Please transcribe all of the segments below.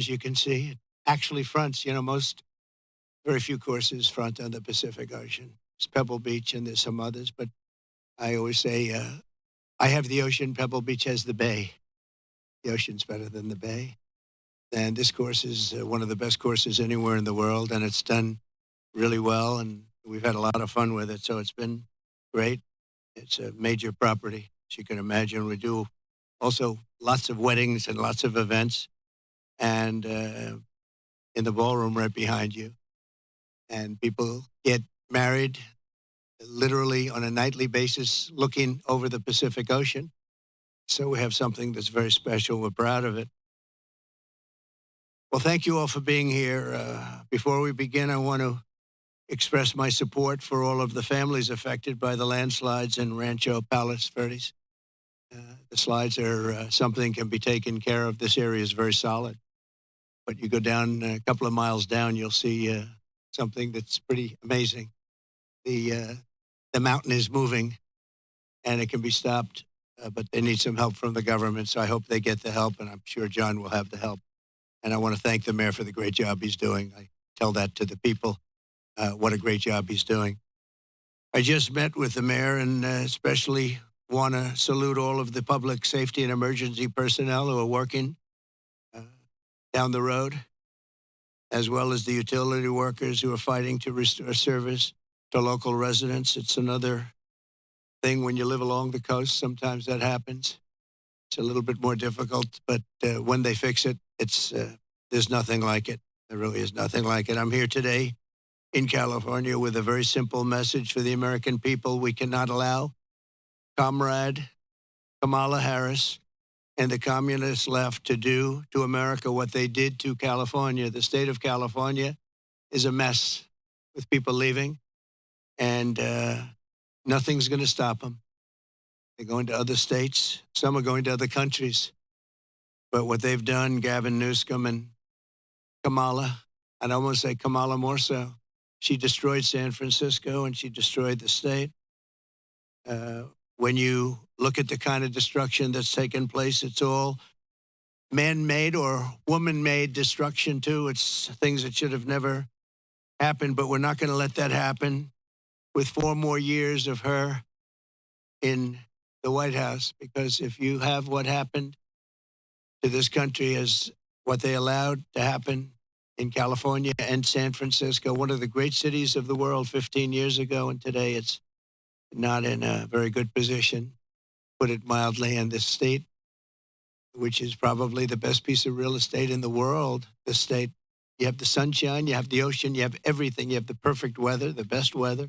as you can see. It actually fronts, very few courses front on the Pacific Ocean. It's Pebble Beach and there's some others, but I always say I have the ocean, Pebble Beach has the bay. The ocean's better than the bay. And this course is one of the best courses anywhere in the world, and it's done really well, and we've had a lot of fun with it, so it's been great. It's a major property, as you can imagine. We do also lots of weddings and lots of events, and in the ballroom right behind you. And people get married literally on a nightly basis looking over the Pacific Ocean. So we have something that's very special. We're proud of it. Well, thank you all for being here. Before we begin, I want to express my support for all of the families affected by the landslides in Rancho Palos Verdes. The slides are something can be taken care of. This area is very solid. But you go down a couple of miles down, you'll see something that's pretty amazing. The mountain is moving, and it can be stopped, but they need some help from the government, so I hope they get the help, and I'm sure John will have the help. And I want to thank the mayor for the great job he's doing. I tell that to the people, what a great job he's doing. I just met with the mayor and especially want to salute all of the public safety and emergency personnel who are working down the road, as well as the utility workers who are fighting to restore service to local residents. It's another thing when you live along the coast. Sometimes that happens. It's a little bit more difficult, but when they fix it, there's nothing like it. There really is nothing like it. I'm here today in California with a very simple message for the American people. We cannot allow Comrade Kamala Harris and the communist left to do to America what they did to California. The state of California is a mess with people leaving, and nothing's going to stop them. They're going to other states. Some are going to other countries. But what they've done, Gavin Newsom and Kamala, and I want to say Kamala more so, she destroyed San Francisco and she destroyed the state. When you look at the kind of destruction that's taken place, it's all man-made or woman-made destruction too. It's things that should have never happened, but we're not going to let that happen with 4 more years of her in the White House, because if you have what happened to this country as what they allowed to happen in California and San Francisco, one of the great cities of the world 15 years ago, and today it's not in a very good position, put it mildly, in this state, which is probably the best piece of real estate in the world. The state, you have the sunshine, you have the ocean, you have everything. You have the perfect weather, the best weather,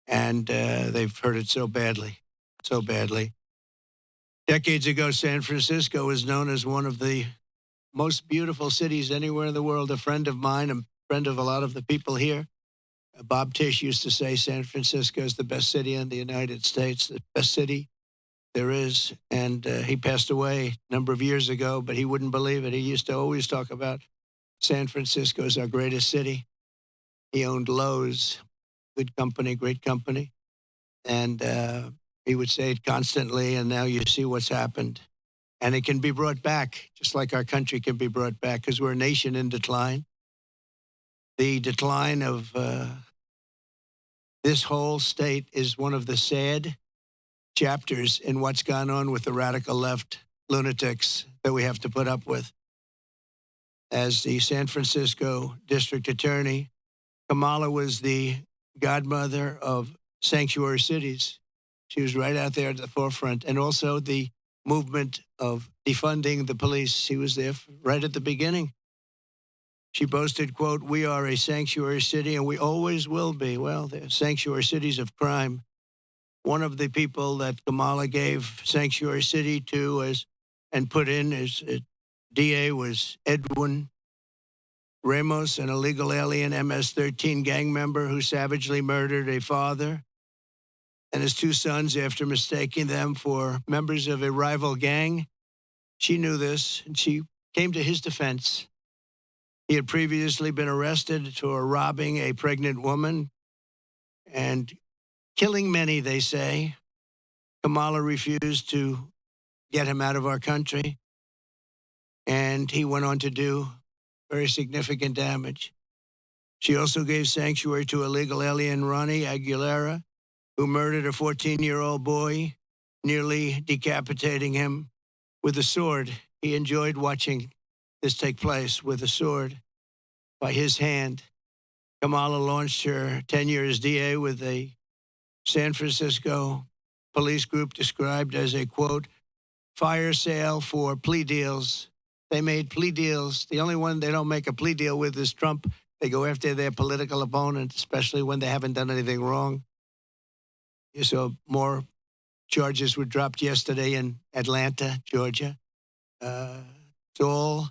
and they've hurt it so badly, so badly. Decades ago, San Francisco was known as one of the most beautiful cities anywhere in the world. A friend of mine, a friend of a lot of the people here, Bob Tisch, used to say San Francisco is the best city in the United States, the best city there is. And he passed away a number of years ago, but he wouldn't believe it. He used to always talk about San Francisco as our greatest city. He owned Lowe's, good company, great company. And he would say it constantly, and now you see what's happened. And it can be brought back, just like our country can be brought back, because we're a nation in decline. The decline of this whole state is one of the sad chapters in what's gone on with the radical left lunatics that we have to put up with. As the San Francisco district attorney, Kamala was the godmother of sanctuary cities. She was right out there at the forefront. And also the movement of defunding the police. She was there right at the beginning. She boasted, quote, "We are a sanctuary city and we always will be." Well, they're sanctuary cities of crime. One of the people that Kamala gave sanctuary city to and put in as DA was Edwin Ramos, an illegal alien MS-13 gang member who savagely murdered a father and his 2 sons after mistaking them for members of a rival gang. She knew this, and she came to his defense. He had previously been arrested for robbing a pregnant woman and killing many, they say. Kamala refused to get him out of our country. and he went on to do very significant damage. She also gave sanctuary to illegal alien Ronnie Aguilera, who murdered a 14-year-old boy, nearly decapitating him with a sword. He enjoyed watching this take place with a sword by his hand. Kamala launched her tenure as DA with a San Francisco police group described as a, quote, fire sale for plea deals. They made plea deals. The only one they don't make a plea deal with is Trump. They go after their political opponent, especially when they haven't done anything wrong. You saw more charges were dropped yesterday in Atlanta, Georgia. It's all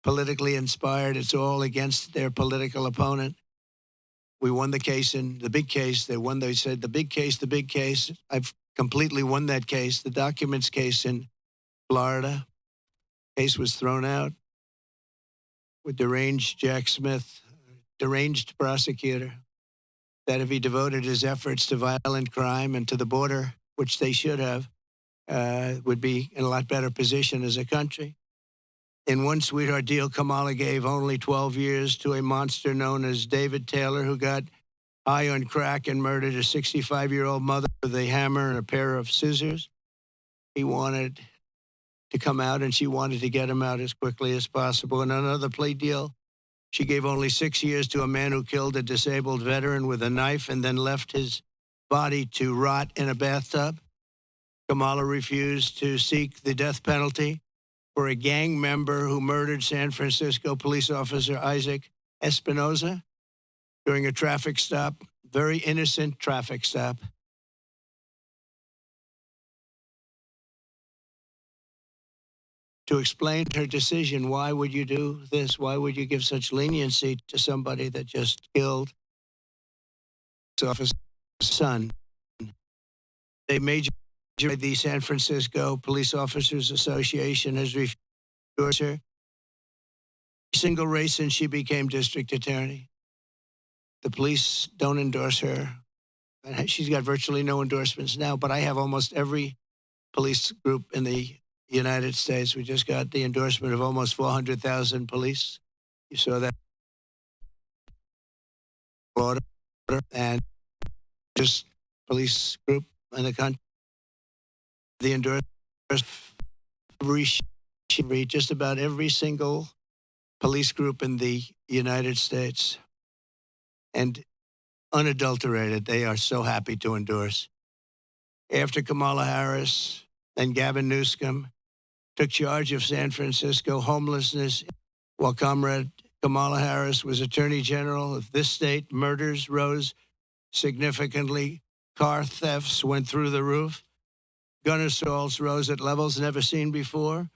politically inspired. It's all against their political opponent. We won the case in the big case. They said the big case. I've completely won that case. The documents case in Florida. Case was thrown out with deranged Jack Smith, deranged prosecutor, that if he devoted his efforts to violent crime and to the border, which they should have, would be in a lot better position as a country. In one sweetheart deal, Kamala gave only 12 years to a monster known as David Taylor, who got high on crack and murdered a 65-year-old mother with a hammer and a pair of scissors. He wanted to come out, and she wanted to get him out as quickly as possible. In another plea deal, she gave only 6 years to a man who killed a disabled veteran with a knife and then left his body to rot in a bathtub. Kamala refused to seek the death penalty for a gang member who murdered San Francisco police officer Isaac Espinoza during a traffic stop, very innocent traffic stop. To explain her decision, why would you do this? Why would you give such leniency to somebody that just killed his officer's son? They major the San Francisco Police Officers Association has refused her single race since she became district attorney. The police don't endorse her. She's got virtually no endorsements now, but I have almost every police group in the United States. We just got the endorsement of almost 400,000 police. You saw that. And just police group in the country. The endorsement just about every single police group in the United States. And unadulterated, they are so happy to endorse. After Kamala Harris and Gavin Newsom took charge of San Francisco homelessness, while Comrade Kamala Harris was Attorney General of this state, murders rose significantly. Car thefts went through the roof. Gun assaults rose at levels never seen before.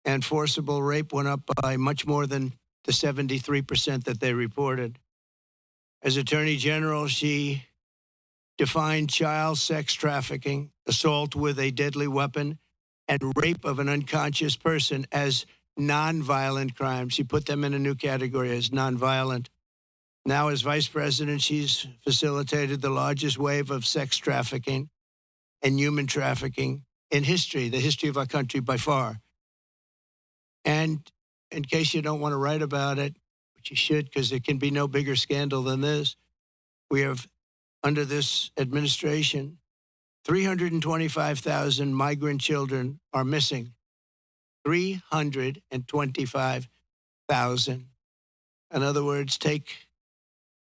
And forcible rape went up by much more than the 73% that they reported. As Attorney General, she defined child sex trafficking, assault with a deadly weapon, and rape of an unconscious person as nonviolent crimes. She put them in a new category as nonviolent. Now, as Vice President, she's facilitated the largest wave of sex trafficking and human trafficking in history, the history of our country by far. And in case you don't want to write about it, which you should, because there can be no bigger scandal than this, we have, under this administration, 325,000 migrant children are missing. 325,000. In other words, take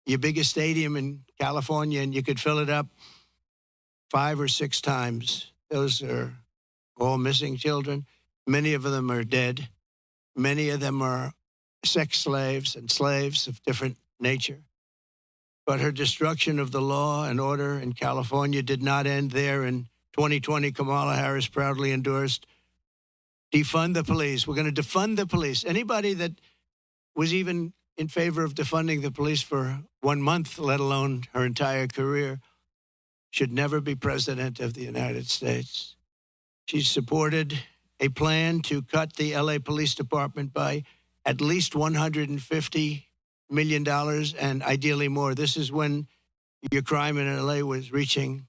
your biggest stadium in California and you could fill it up 5 or 6 times. Those are all missing children. Many of them are dead. Many of them are sex slaves and slaves of different nature. But her destruction of the law and order in California did not end there. In 2020, Kamala Harris proudly endorsed defund the police. We're going to defund the police. Anybody that was even in favor of defunding the police for 1 month, let alone her entire career, should never be president of the United States. She supported a plan to cut the LA Police Department by at least $150 million and ideally more. This is when your crime in LA was reaching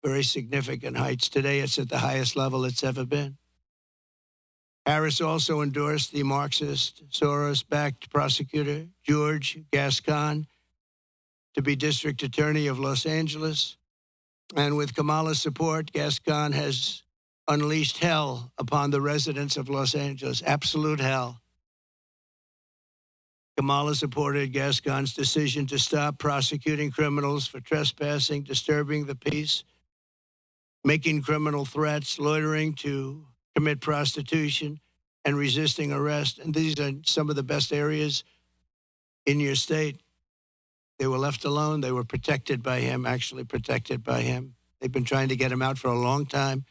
very significant heights. Today, it's at the highest level it's ever been. Harris also endorsed the Marxist, Soros-backed prosecutor, George Gascon, to be district attorney of Los Angeles. And with Kamala's support, Gascon has unleashed hell upon the residents of Los Angeles, absolute hell. Kamala supported Gascon's decision to stop prosecuting criminals for trespassing, disturbing the peace, making criminal threats, loitering to commit prostitution, and resisting arrest. And these are some of the best areas in your state. They were left alone. They were protected by him, actually protected by him. They've been trying to get him out for a long time,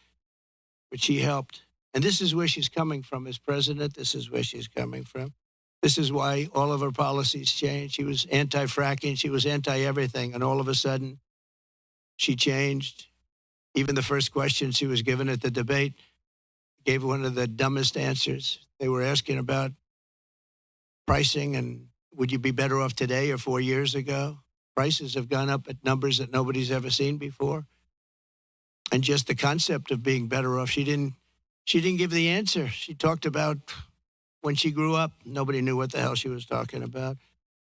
but she helped. And this is where she's coming from as president. This is where she's coming from. This is why all of her policies changed. She was anti-fracking. She was anti-everything. And all of a sudden, she changed. Even the first question she was given at the debate gave one of the dumbest answers. They were asking about pricing and would you be better off today or 4 years ago? Prices have gone up at numbers that nobody's ever seen before. And just the concept of being better off, she didn't give the answer. She talked about when she grew up, nobody knew what the hell she was talking about.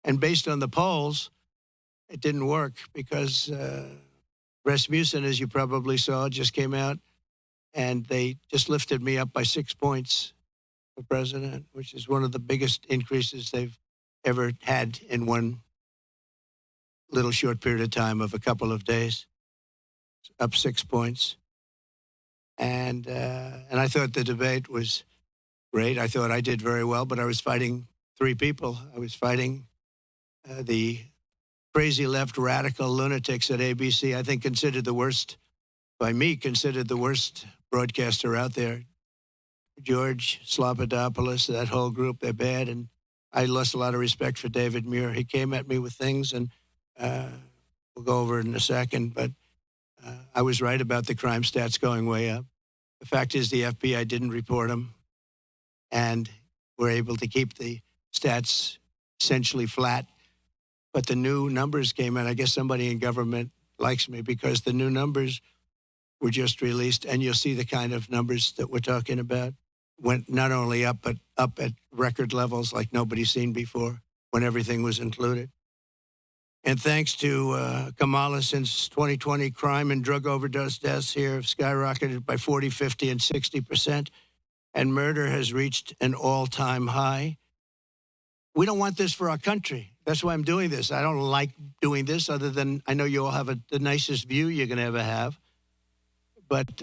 And based on the polls, it didn't work because Rasmussen, as you probably saw, just came out and they just lifted me up by 6 points for president, which is one of the biggest increases they've ever had in one little short period of time of a couple of days, up 6 points. And I thought the debate was great. I thought I did very well, but I was fighting three people. I was fighting the crazy left radical lunatics at ABC, I think considered the worst broadcaster out there. George Slopadopoulos, that whole group, they're bad. And I lost a lot of respect for David Muir. He came at me with things, and we'll go over it in a second, but I was right about the crime stats going way up. The fact is the FBI didn't report them, and were able to keep the stats essentially flat. But the new numbers came in. I guess somebody in government likes me because the new numbers were just released, and you'll see the kind of numbers that we're talking about went not only up, but up at record levels like nobody's seen before when everything was included. And thanks to Kamala, since 2020, crime and drug overdose deaths here have skyrocketed by 40, 50, and 60%, and murder has reached an all-time high. We don't want this for our country. That's why I'm doing this. I don't like doing this other than I know you all have the nicest view you're going to ever have. But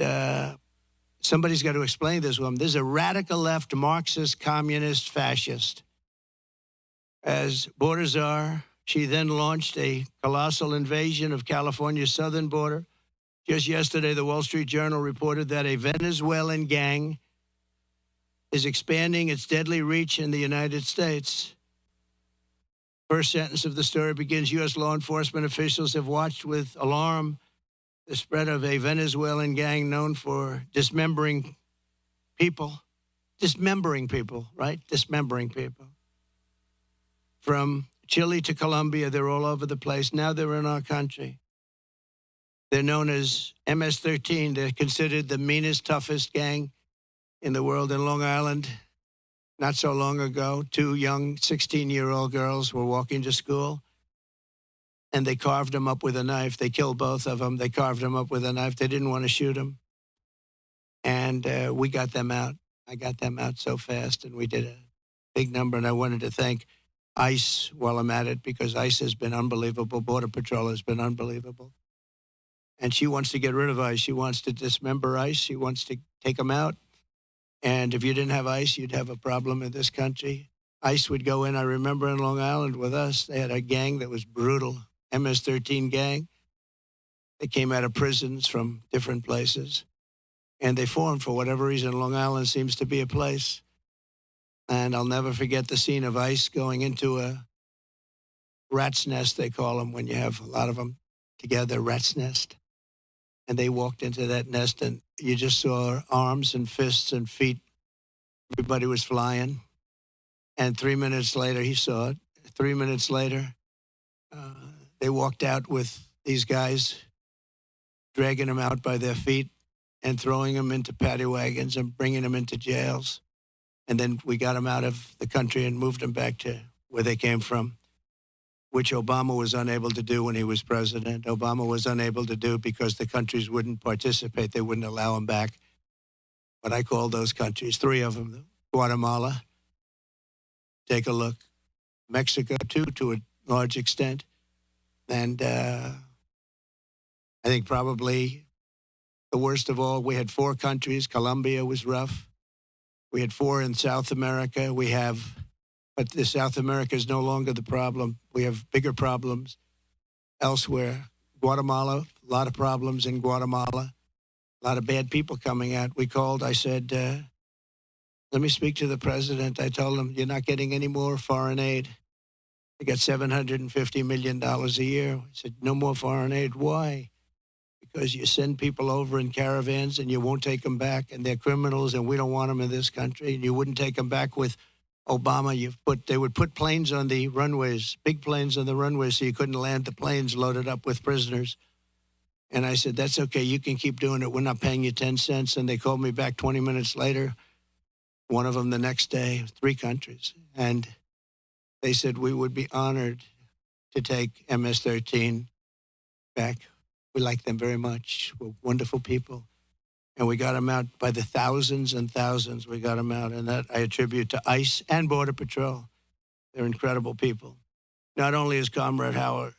somebody's got to explain this to them. There's a radical left, Marxist, communist, fascist. As border czar, she then launched a colossal invasion of California's southern border. Just yesterday, the Wall Street Journal reported that a Venezuelan gang is expanding its deadly reach in the United States. First sentence of the story begins, U.S. law enforcement officials have watched with alarm the spread of a Venezuelan gang known for dismembering people, right? Dismembering people. From Chile to Colombia, they're all over the place. Now they're in our country. They're known as MS-13. They're considered the meanest, toughest gang in the world. In Long Island, not so long ago, two young 16-year-old girls were walking to school, and they carved them up with a knife. They killed both of them. They carved them up with a knife. They didn't want to shoot them. And we got them out. I got them out so fast, and we did a big number. And I wanted to thank ICE while I'm at it, because ICE has been unbelievable. Border Patrol has been unbelievable. And she wants to get rid of ICE. She wants to dismember ICE. She wants to take them out. And if you didn't have ICE, you'd have a problem in this country. ICE would go in. I remember in Long Island with us, they had a gang that was brutal, MS-13 gang. They came out of prisons from different places. And they formed, for whatever reason, Long Island seems to be a place. And I'll never forget the scene of ICE going into a rat's nest, they call them, when you have a lot of them together, rat's nest. And they walked into that nest, and you just saw arms and fists and feet. Everybody was flying. And 3 minutes later, he saw it. 3 minutes later, they walked out with these guys, dragging them out by their feet and throwing them into paddy wagons and bringing them into jails. And then we got them out of the country and moved them back to where they came from, which Obama was unable to do when he was president. Obama was unable to do because the countries wouldn't participate. They wouldn't allow them back. But I called those countries, 3 of them. Guatemala, take a look. Mexico, too, to a large extent. And I think probably the worst of all, we had 4 countries. Colombia was rough. We had 4 in South America. But the South America is no longer the problem. We have bigger problems elsewhere. Guatemala, a lot of problems in Guatemala. A lot of bad people coming out. We called, I said, let me speak to the president. I told him, you're not getting any more foreign aid. They got $750 million a year. I said, no more foreign aid. Why? Because you send people over in caravans and you won't take them back, and they're criminals, and we don't want them in this country. And you wouldn't take them back with Obama. They would put planes on the runways, big planes on the runways, so you couldn't land the planes loaded up with prisoners. And I said, that's okay. You can keep doing it. We're not paying you 10 cents. And they called me back 20 minutes later, one of them the next day, 3 countries. And they said we would be honored to take MS-13 back. We like them very much. We're wonderful people. And we got them out by the thousands and thousands. We got them out. And that I attribute to ICE and Border Patrol. They're incredible people. Not only is Comrade Howard,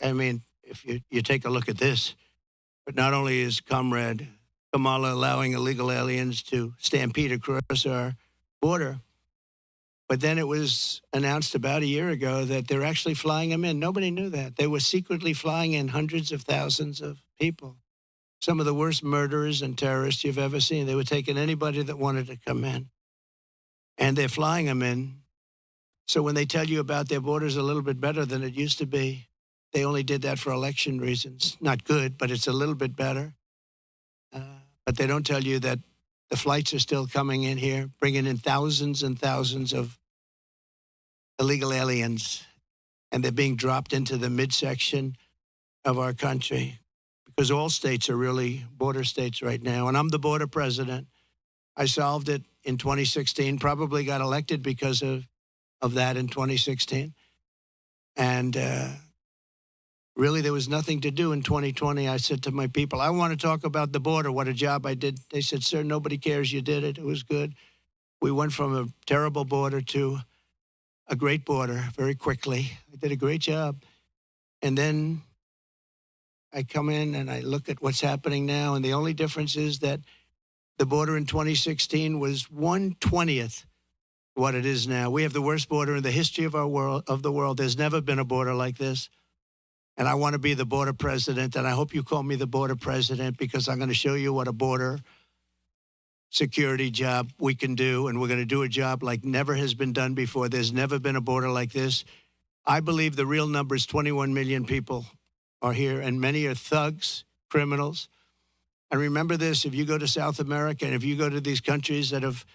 I mean, if you take a look at this, but not only is Comrade Kamala allowing illegal aliens to stampede across our border, but then it was announced about a year ago that they're actually flying them in. Nobody knew that. They were secretly flying in hundreds of thousands of people. Some of the worst murderers and terrorists you've ever seen. They were taking anybody that wanted to come in. And they're flying them in. So when they tell you about their borders a little bit better than it used to be, they only did that for election reasons. Not good, but it's a little bit better. But they don't tell you that the flights are still coming in here, bringing in thousands and thousands of illegal aliens, and they're being dropped into the midsection of our country because all states are really border states right now. And I'm the border president. I solved it in 2016, probably got elected because of that in 2016. And really, there was nothing to do in 2020. I said to my people, I want to talk about the border, what a job I did. They said, sir, nobody cares you did it. It was good. We went from a terrible border to a great border very quickly. I did a great job. And then I come in and I look at what's happening now, and the only difference is that the border in 2016 was 1/20th what it is now. We have the worst border in the history of the world. There's never been a border like this. And I want to be the border president, and I hope you call me the border president because I'm going to show you what a border security job we can do, and we're going to do a job like never has been done before. There's never been a border like this. I believe the real number is 21 million people are here, and many are thugs, criminals. And remember this, if you go to South America and if you go to these countries that have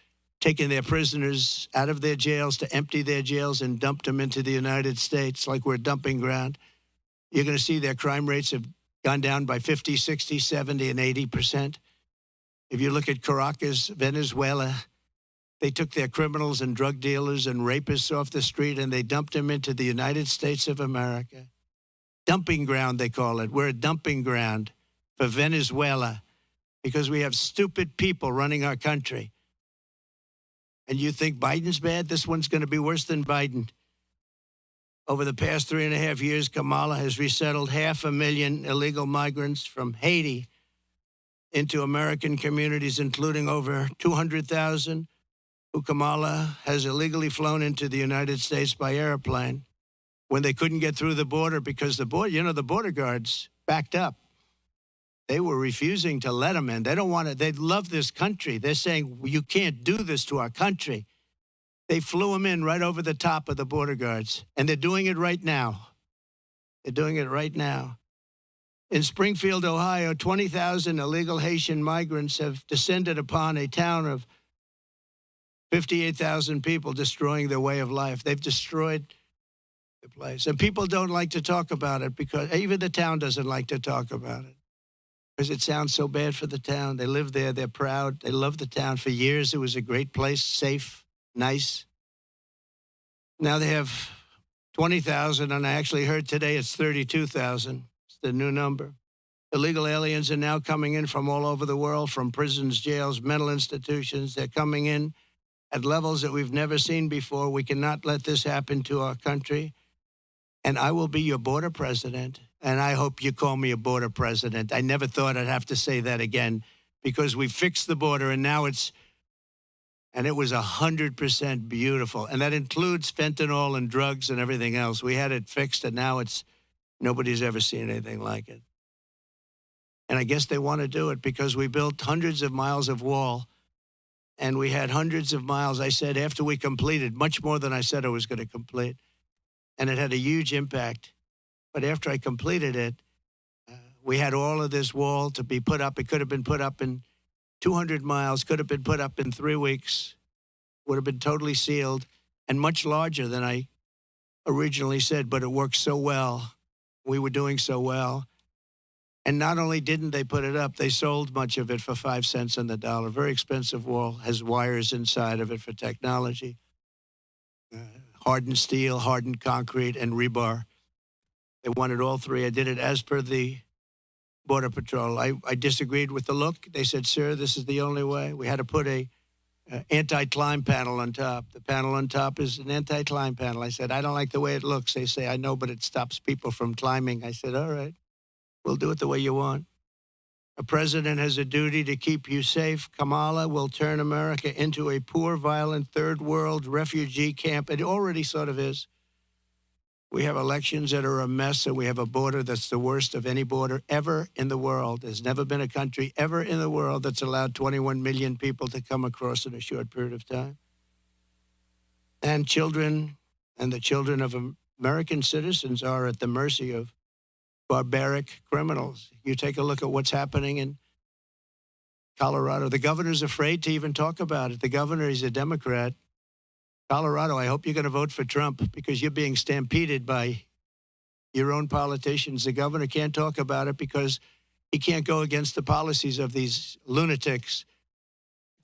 taken their prisoners out of their jails to empty their jails and dumped them into the United States like we're a dumping ground, you're going to see their crime rates have gone down by 50, 60, 70, and 80%. If you look at Caracas, Venezuela, they took their criminals and drug dealers and rapists off the street and they dumped them into the United States of America. Dumping ground, they call it. We're a dumping ground for Venezuela because we have stupid people running our country. And you think Biden's bad? This one's going to be worse than Biden. Over the past 3.5 years, Kamala has resettled 500,000 illegal migrants from Haiti into American communities, including over 200,000 who Kamala has illegally flown into the United States by airplane when they couldn't get through the border because the border guards backed up. They were refusing to let them in. They don't want to. They love this country. They're saying, you can't do this to our country. They flew them in right over the top of the border guards, and they're doing it right now. They're doing it right now. In Springfield, Ohio, 20,000 illegal Haitian migrants have descended upon a town of 58,000 people, destroying their way of life. They've destroyed the place. And people don't like to talk about it because even the town doesn't like to talk about it because it sounds so bad for the town. They live there. They're proud. They love the town. For years, it was a great place, safe. nice. Now they have 20,000, and I actually heard today it's 32,000. It's the new number. Illegal aliens are now coming in from all over the world, from prisons, jails, mental institutions. They're coming in at levels that we've never seen before. We cannot let this happen to our country. And I will be your border president, and I hope you call me a border president. I never thought I'd have to say that again, because we fixed the border, and now it was 100% beautiful. And that includes fentanyl and drugs and everything else. We had it fixed, and now nobody's ever seen anything like it. And I guess they want to do it because we built hundreds of miles of wall, and we had hundreds of miles, I said, after we completed, much more than I said I was going to complete. And it had a huge impact. But after I completed it, we had all of this wall to be put up. It could have been put up in 200 miles, could have been put up in 3 weeks, would have been totally sealed, and much larger than I originally said, but it worked so well. We were doing so well. And not only didn't they put it up, they sold much of it for 5 cents on the dollar. Very expensive wall, has wires inside of it for technology. Hardened steel, hardened concrete, and rebar. They wanted all three. I did it as per the Border Patrol. I disagreed with the look. They said, sir, this is the only way. We had to put a anti-climb panel on top. The panel on top is an anti-climb panel. I said, I don't like the way it looks. They say, I know, but it stops people from climbing. I said, all right, we'll do it the way you want. A president has a duty to keep you safe. Kamala will turn America into a poor, violent, third world refugee camp. It already sort of is. We have elections that are a mess, and we have a border that's the worst of any border ever in the world. There's never been a country ever in the world that's allowed 21 million people to come across in a short period of time. And children and the children of American citizens are at the mercy of barbaric criminals. You take a look at what's happening in Colorado. The governor's afraid to even talk about it. The governor is a Democrat. Colorado, I hope you're going to vote for Trump because you're being stampeded by your own politicians. The governor can't talk about it because he can't go against the policies of these lunatics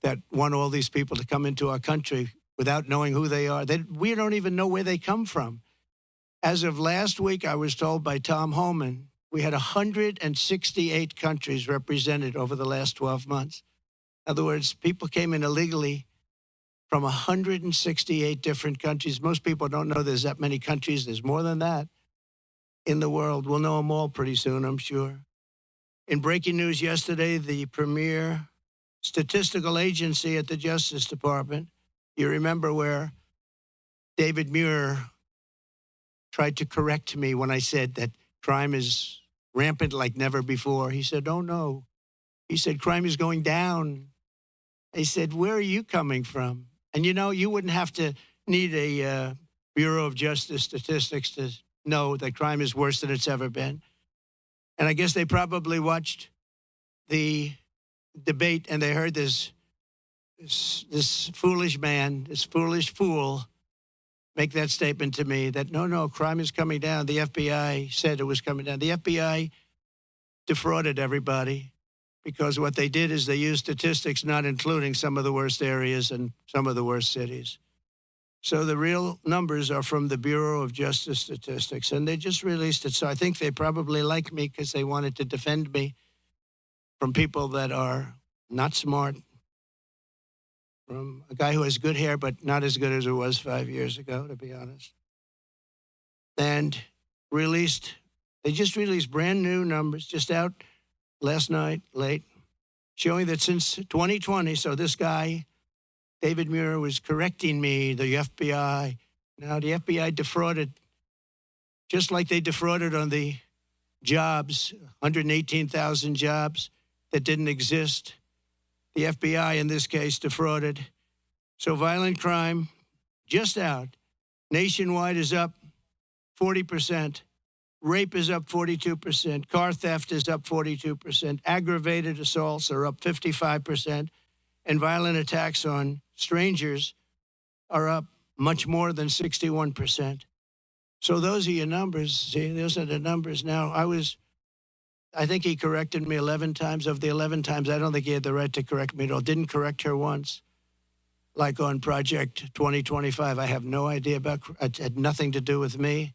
that want all these people to come into our country without knowing who they are. We don't even know where they come from. As of last week, I was told by Tom Homan, we had 168 countries represented over the last 12 months. In other words, people came in illegally from 168 different countries. Most people don't know there's that many countries. There's more than that in the world. We'll know them all pretty soon, I'm sure. In breaking news yesterday, the premier statistical agency at the Justice Department, you remember where David Muir tried to correct me when I said that crime is rampant like never before. He said, oh, no. He said, crime is going down. I said, where are you coming from? And, you know, you wouldn't have to need a Bureau of Justice statistics to know that crime is worse than it's ever been. And I guess they probably watched the debate and they heard this foolish man, this foolish fool make that statement to me that, no, crime is coming down. The FBI said it was coming down. The FBI defrauded everybody. Because what they did is they used statistics not including some of the worst areas and some of the worst cities. So the real numbers are from the Bureau of Justice Statistics, and they just released it. So I think they probably like me because they wanted to defend me from people that are not smart, from a guy who has good hair but not as good as it was 5 years ago, to be honest. And they just released brand new numbers, just out last night, late, showing that since 2020, so this guy, David Muir, was correcting me, the FBI. Now, the FBI defrauded, just like they defrauded on the jobs, 118,000 jobs that didn't exist. The FBI, in this case, defrauded. So violent crime, just out, nationwide is up 40%. Rape is up 42%. Car theft is up 42%. Aggravated assaults are up 55%. And violent attacks on strangers are up much more than 61%. So those are your numbers. See, those are the numbers. Now, I think he corrected me 11 times. Of the 11 times, I don't think he had the right to correct me at all. Didn't correct her once. like on Project 2025. I have no idea about, it had nothing to do with me.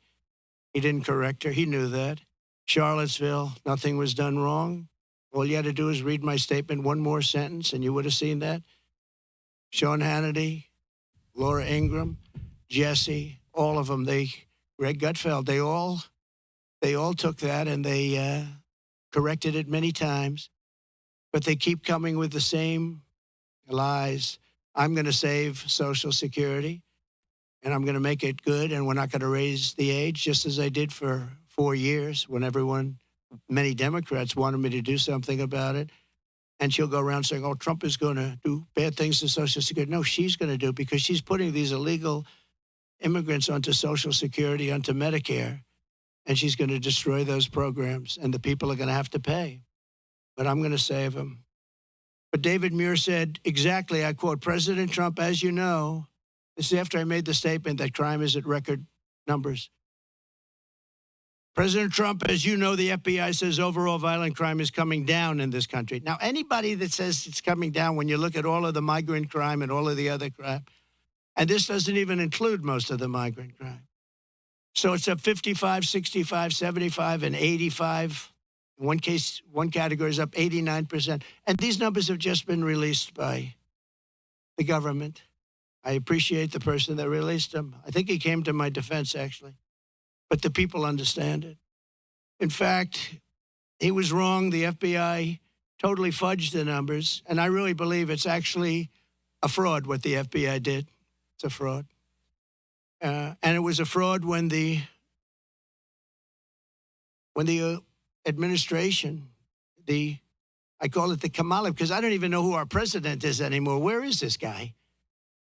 He didn't correct her. He knew that. Charlottesville, nothing was done wrong. All you had to do is read my statement one more sentence, and you would have seen that. Sean Hannity, Laura Ingraham, Jesse, all of them, Greg Gutfeld, they all took that and they corrected it many times, but they keep coming with the same lies. I'm going to save Social Security, and I'm going to make it good, and we're not going to raise the age, just as I did for 4 years when many Democrats wanted me to do something about it. And she'll go around saying, oh, Trump is going to do bad things to Social Security. No, she's going to do it because she's putting these illegal immigrants onto Social Security, onto Medicare, and she's going to destroy those programs, and the people are going to have to pay. But I'm going to save them. But David Muir said exactly, I quote, President Trump, as you know, this is after I made the statement that crime is at record numbers. President Trump, as you know, the FBI says overall violent crime is coming down in this country. Now, anybody that says it's coming down, when you look at all of the migrant crime and all of the other crime, and this doesn't even include most of the migrant crime. So it's up 55, 65, 75, and 85. In one category is up 89%. And these numbers have just been released by the government. I appreciate the person that released them. I think he came to my defense, actually. But the people understand it. In fact, he was wrong. The FBI totally fudged the numbers. And I really believe it's actually a fraud what the FBI did. It's a fraud. And it was a fraud when the administration, I call it the Kamala, because I don't even know who our president is anymore. Where is this guy?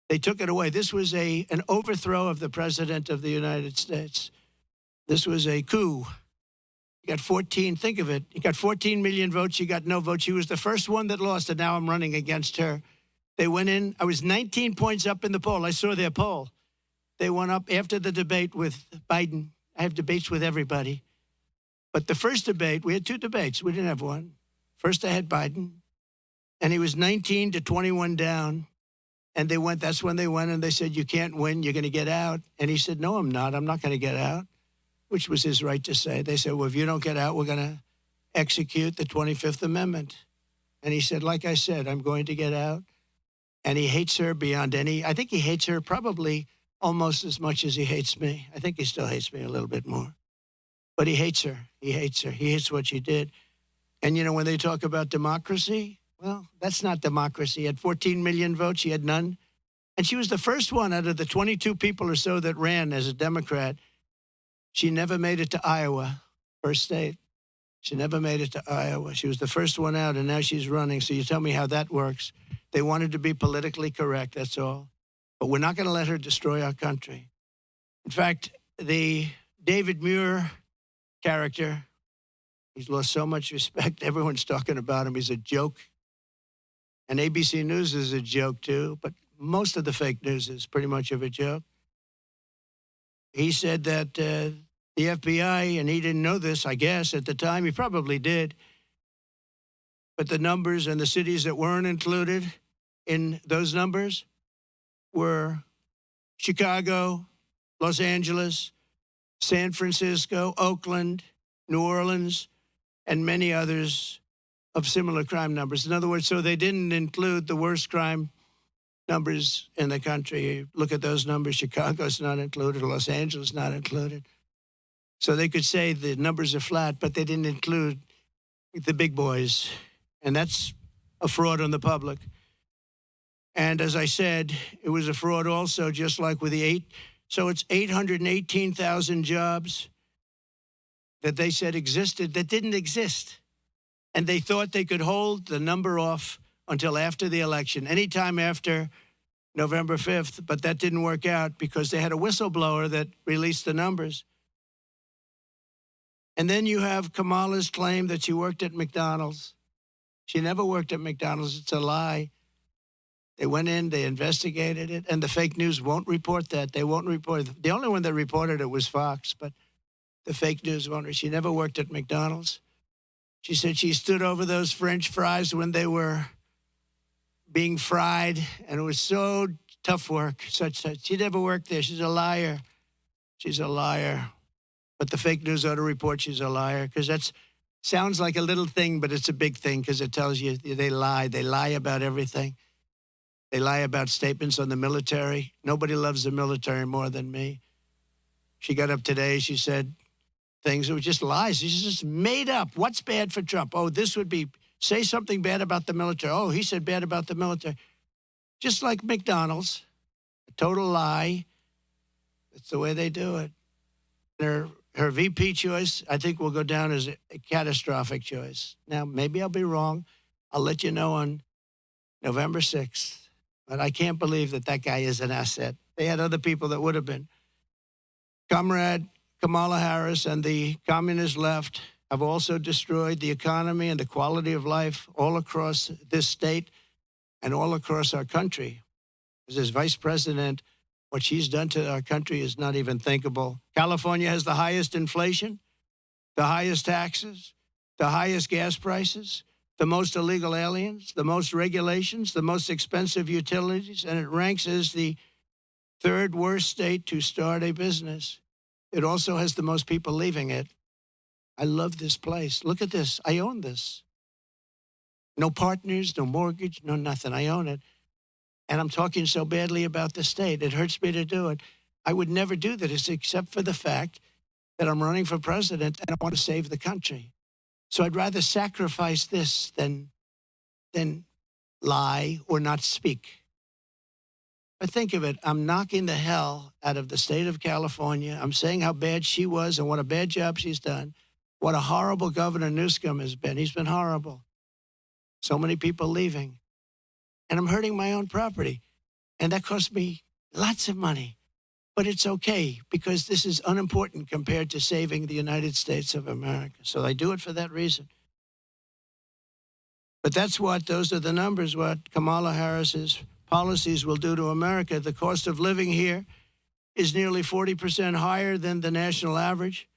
They took it away. This was an overthrow of the president of the United States. This was a coup. He got 14, think of it. He got 14 million votes. She got no votes. She was the first one that lost, and now I'm running against her. They went in. I was 19 points up in the poll. I saw their poll. They went up after the debate with Biden. I have debates with everybody. But the first debate, we had 2 debates. We didn't have one. First, I had Biden, and he was 19 to 21 down. And that's when they went, and they said, you can't win. You're going to get out. And he said, no, I'm not. I'm not going to get out, which was his right to say. They said, well, if you don't get out, we're going to execute the 25th Amendment. And he said, like I said, I'm going to get out. And he hates her beyond I think he hates her probably almost as much as he hates me. I think he still hates me a little bit more. But he hates her. He hates her. He hates what she did. And, when they talk about democracy, well, that's not democracy. He had 14 million votes. She had none. And she was the first one out of the 22 people or so that ran as a Democrat. She never made it to Iowa, first state. She never made it to Iowa. She was the first one out, and now she's running. So you tell me how that works. They wanted to be politically correct, that's all. But we're not going to let her destroy our country. In fact, the David Muir character, he's lost so much respect. Everyone's talking about him. He's a joke. And ABC News is a joke, too. But most of the fake news is pretty much of a joke. He said that the FBI, and he didn't know this, I guess, at the time. He probably did. But the numbers and the cities that weren't included in those numbers were Chicago, Los Angeles, San Francisco, Oakland, New Orleans, and many others of similar crime numbers. In other words, so they didn't include the worst crime numbers in the country. Look at those numbers. Chicago's not included. Los Angeles not included. So they could say the numbers are flat, but they didn't include the big boys. And that's a fraud on the public. And as I said, it was a fraud also, just like with so it's 818,000 jobs that they said existed that didn't exist. And they thought they could hold the number off until after the election, anytime after November 5th, but that didn't work out because they had a whistleblower that released the numbers. And then you have Kamala's claim that she worked at McDonald's. She never worked at McDonald's. It's a lie. They went in, they investigated it, and the fake news won't report that. They won't report it. The only one that reported it was Fox, but the fake news won't. She never worked at McDonald's. She said she stood over those French fries when they were being fried, and it was so tough work. She never worked there. She's a liar. She's a liar. But the fake news ought to report she's a liar, because that sounds like a little thing, but it's a big thing, because it tells you they lie. They lie about everything. They lie about statements on the military. Nobody loves the military more than me. She got up today. She said things that were just lies. She's just made up. What's bad for Trump? Oh, this would be, say something bad about the military. Oh, he said bad about the military. Just like McDonald's, a total lie. That's the way they do it. Her VP choice, I think, will go down as a catastrophic choice. Now, maybe I'll be wrong. I'll let you know on November 6th. But I can't believe that guy is an asset. They had other people that would have been. Comrade Kamala Harris and the communist left have also destroyed the economy and the quality of life all across this state and all across our country. As Vice President, what she's done to our country is not even thinkable. California has the highest inflation, the highest taxes, the highest gas prices, the most illegal aliens, the most regulations, the most expensive utilities, and it ranks as the third worst state to start a business. It also has the most people leaving it. I love this place. Look at this. I own this. No partners, no mortgage, no nothing. I own it. And I'm talking so badly about the state. It hurts me to do it. I would never do this except for the fact that I'm running for president and I want to save the country. So I'd rather sacrifice this than lie or not speak. But think of it. I'm knocking the hell out of the state of California. I'm saying how bad she was and what a bad job she's done. What a horrible Governor Newsom has been. He's been horrible. So many people leaving. And I'm hurting my own property. And that cost me lots of money. But it's okay, because this is unimportant compared to saving the United States of America. So I do it for that reason. But those are the numbers, what Kamala Harris's policies will do to America. The cost of living here is nearly 40% higher than the national average.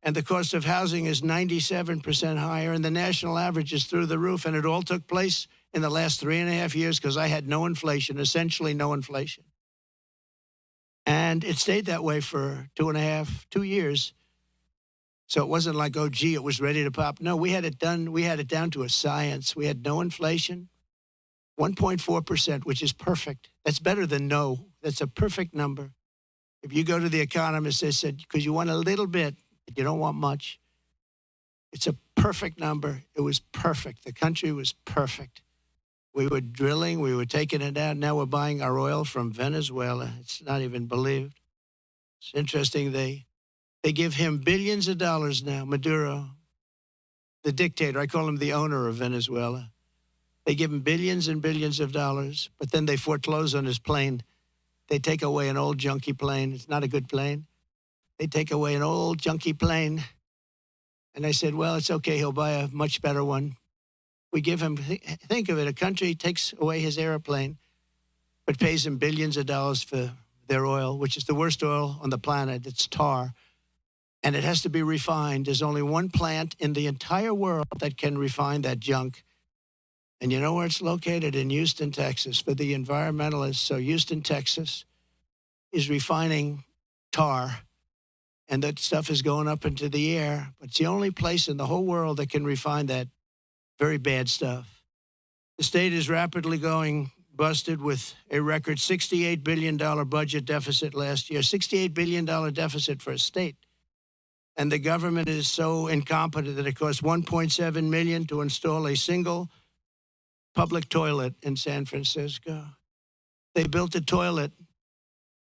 And the cost of housing is 97% higher. And the national average is through the roof. And it all took place in the last 3.5 years because I had no inflation, essentially no inflation. And it stayed that way for 2 years. So it wasn't like, oh, gee, it was ready to pop. No, we had it done. We had it down to a science. We had no inflation, 1.4%, which is perfect. That's better than no. That's a perfect number. If you go to the economists, they said, because you want a little bit, but you don't want much. It's a perfect number. It was perfect. The country was perfect. We were drilling. We were taking it out. Now we're buying our oil from Venezuela. It's not even believed. It's interesting. They give him billions of dollars now, Maduro, the dictator. I call him the owner of Venezuela. They give him billions and billions of dollars, but then they foreclose on his plane. They take away an old junky plane. It's not a good plane. They take away an old junky plane. And I said, well, it's okay. He'll buy a much better one. We give him, think of it, a country takes away his airplane, but pays him billions of dollars for their oil, which is the worst oil on the planet. It's tar. And it has to be refined. There's only one plant in the entire world that can refine that junk. And you know where it's located? In Houston, Texas, for the environmentalists. So Houston, Texas is refining tar, and that stuff is going up into the air. But it's the only place in the whole world that can refine that very bad stuff. The state is rapidly going busted with a record $68 billion budget deficit last year, $68 billion deficit for a state. And the government is so incompetent that it costs $1.7 million to install a single public toilet in San Francisco. They built a toilet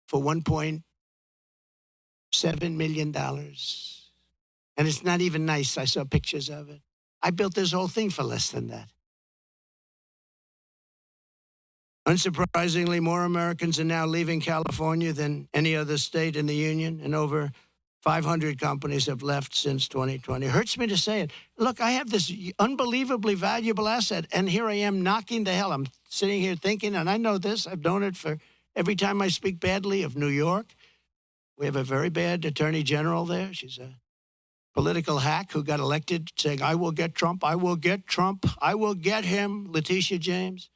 for $1.7 million. And it's not even nice. I saw pictures of it. I built this whole thing for less than that. Unsurprisingly, more Americans are now leaving California than any other state in the union, and over 500 companies have left since 2020. It hurts me to say it. Look, I have this unbelievably valuable asset, and here I am knocking the hell. I'm sitting here thinking, and I know this. I've known it for every time I speak badly of New York. We have a very bad attorney general there. She's a political hack who got elected saying, I will get Trump, I will get Trump, I will get him, Letitia James.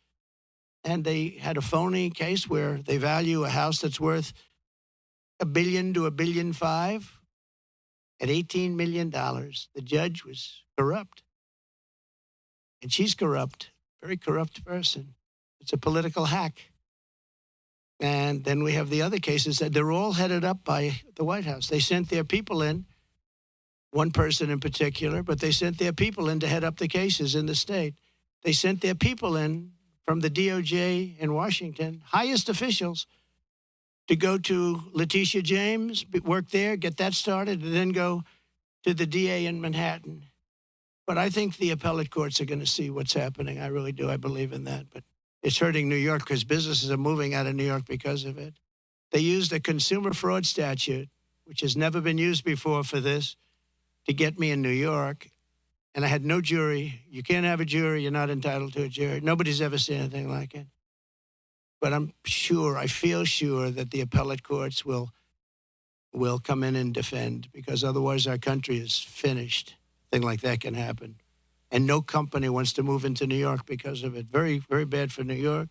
and they had a phony case where they value a house that's worth $1 billion to $1.5 billion at $18 million. The judge was corrupt. And she's corrupt, very corrupt person. It's a political hack. And then we have the other cases that they're all headed up by the White House. They sent their people in, one person in particular, but they sent their people in to head up the cases in the state. They sent their people in from the DOJ in Washington, highest officials, to go to Letitia James, work there, get that started, and then go to the DA in Manhattan. But I think the appellate courts are going to see what's happening. I really do. I believe in that. But it's hurting New York because businesses are moving out of New York because of it. They used a consumer fraud statute, which has never been used before for this, to get me in New York. And I had no jury. You can't have a jury. You're not entitled to a jury. Nobody's ever seen anything like it. But I'm sure, I feel sure that the appellate courts will come in and defend, because otherwise our country is finished. Thing like that can happen. And no company wants to move into New York because of it. Very, very bad for New York.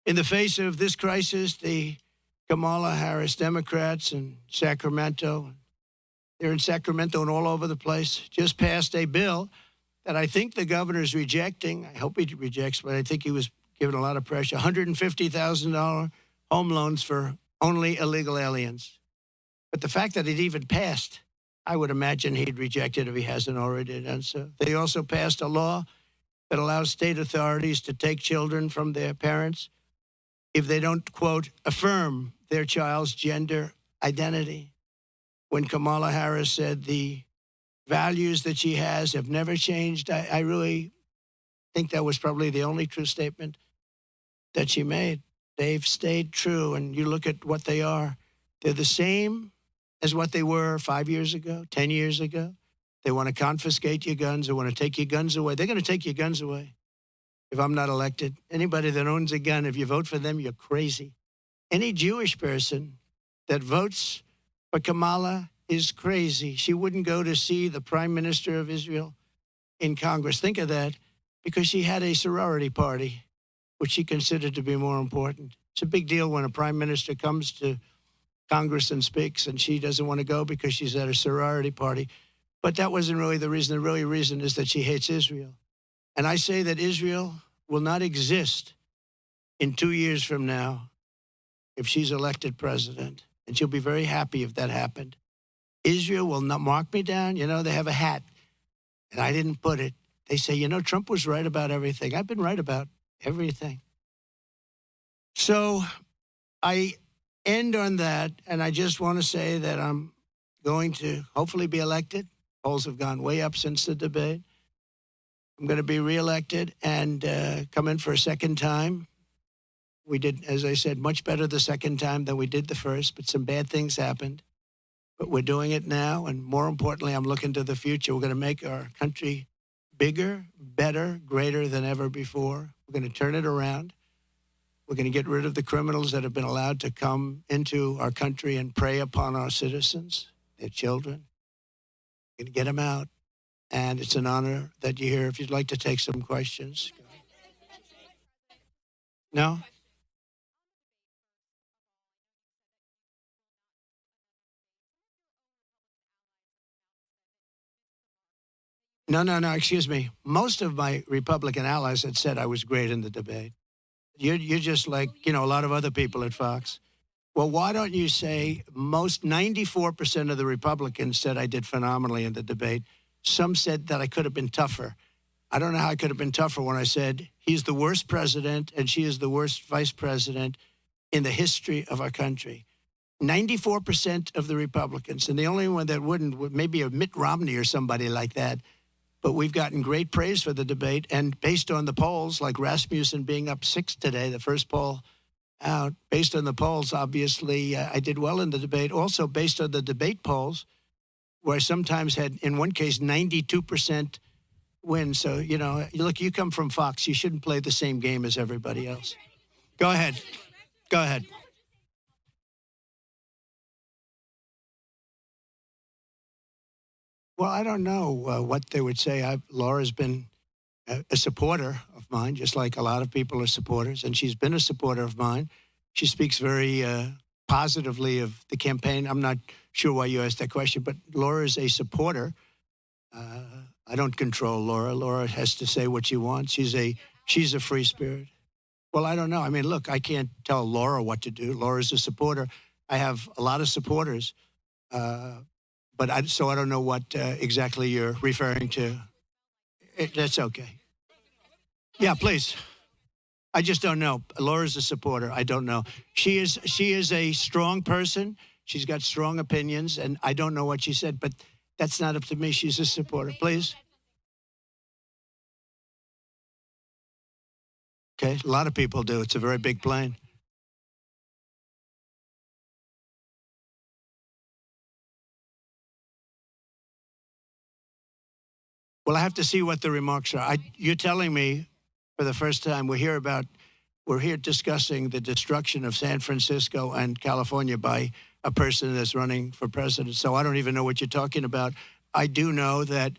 In the face of this crisis, the Kamala Harris Democrats in Sacramento, they're in Sacramento and all over the place, just passed a bill that I think the governor's rejecting. I hope he rejects, but I think he was given a lot of pressure. $150,000 home loans for only illegal aliens. But the fact that it even passed, I would imagine he'd reject it if he hasn't already done so. They also passed a law that allows state authorities to take children from their parents if they don't, quote, affirm their child's gender identity. When Kamala Harris said the values that she has have never changed, I really think that was probably the only true statement that she made. They've stayed true, and you look at what they are. They're the same as what they were 5 years ago, 10 years ago. They want to confiscate your guns. They want to take your guns away. They're going to take your guns away if I'm not elected. Anybody that owns a gun, if you vote for them, you're crazy. Any Jewish person that votes for Kamala is crazy. She wouldn't go to see the Prime Minister of Israel in Congress. Think of that, because she had a sorority party, which she considered to be more important. It's a big deal when a Prime Minister comes to Congress and speaks, and she doesn't want to go because she's at a sorority party. But that wasn't really the reason. The really reason is that she hates Israel. And I say that Israel will not exist in 2 years from now if she's elected president. And she'll be very happy if that happened. Israel will not mark me down. You know, they have a hat, and I didn't put it. They say, you know, Trump was right about everything. I've been right about everything. So I end on that, and I just want to say that I'm going to hopefully be elected. Polls have gone way up since the debate. I'm going to be reelected and come in for a second time. We did, as I said, much better the second time than we did the first, but some bad things happened. But we're doing it now, and more importantly, I'm looking to the future. We're going to make our country bigger, better, greater than ever before. We're going to turn it around. We're going to get rid of the criminals that have been allowed to come into our country and prey upon our citizens, their children. We're going to get them out. And it's an honor that you're here. If you'd like to take some questions. No? No, excuse me. Most of my Republican allies had said I was great in the debate. You're just like, you know, a lot of other people at Fox. Well, why don't you say 94% of the Republicans said I did phenomenally in the debate. Some said that I could have been tougher. I don't know how I could have been tougher when I said he's the worst president and she is the worst vice president in the history of our country. 94% of the Republicans, and the only one that wouldn't would maybe a Mitt Romney or somebody like that. But we've gotten great praise for the debate. And based on the polls, like Rasmussen being up 6 today, the first poll out, based on the polls, obviously, I did well in the debate. Also, based on the debate polls, where I sometimes had, in one case, 92% win. So, you know, look, you come from Fox. You shouldn't play the same game as everybody else. Go ahead. Go ahead. Well, I don't know what they would say. Laura's been a supporter of mine, just like a lot of people are supporters, and she's been a supporter of mine. She speaks very positively of the campaign. I'm not sure why you asked that question, but Laura is a supporter. I don't control Laura. Laura has to say what she wants. She's a free spirit. Well, I don't know. I mean, look, I can't tell Laura what to do. Laura's a supporter. I have a lot of supporters, but I don't know what exactly you're referring to. That's okay. Yeah, please. I just don't know. Laura's a supporter. I don't know. She is a strong person. She's got strong opinions, and I don't know what she said, but that's not up to me. She's a supporter. Please. Okay, a lot of people do. It's a very big plane. Well, I have to see what the remarks are. You're telling me for the first time we're here discussing the destruction of San Francisco and California by a person that's running for president. So I don't even know what you're talking about. I do know that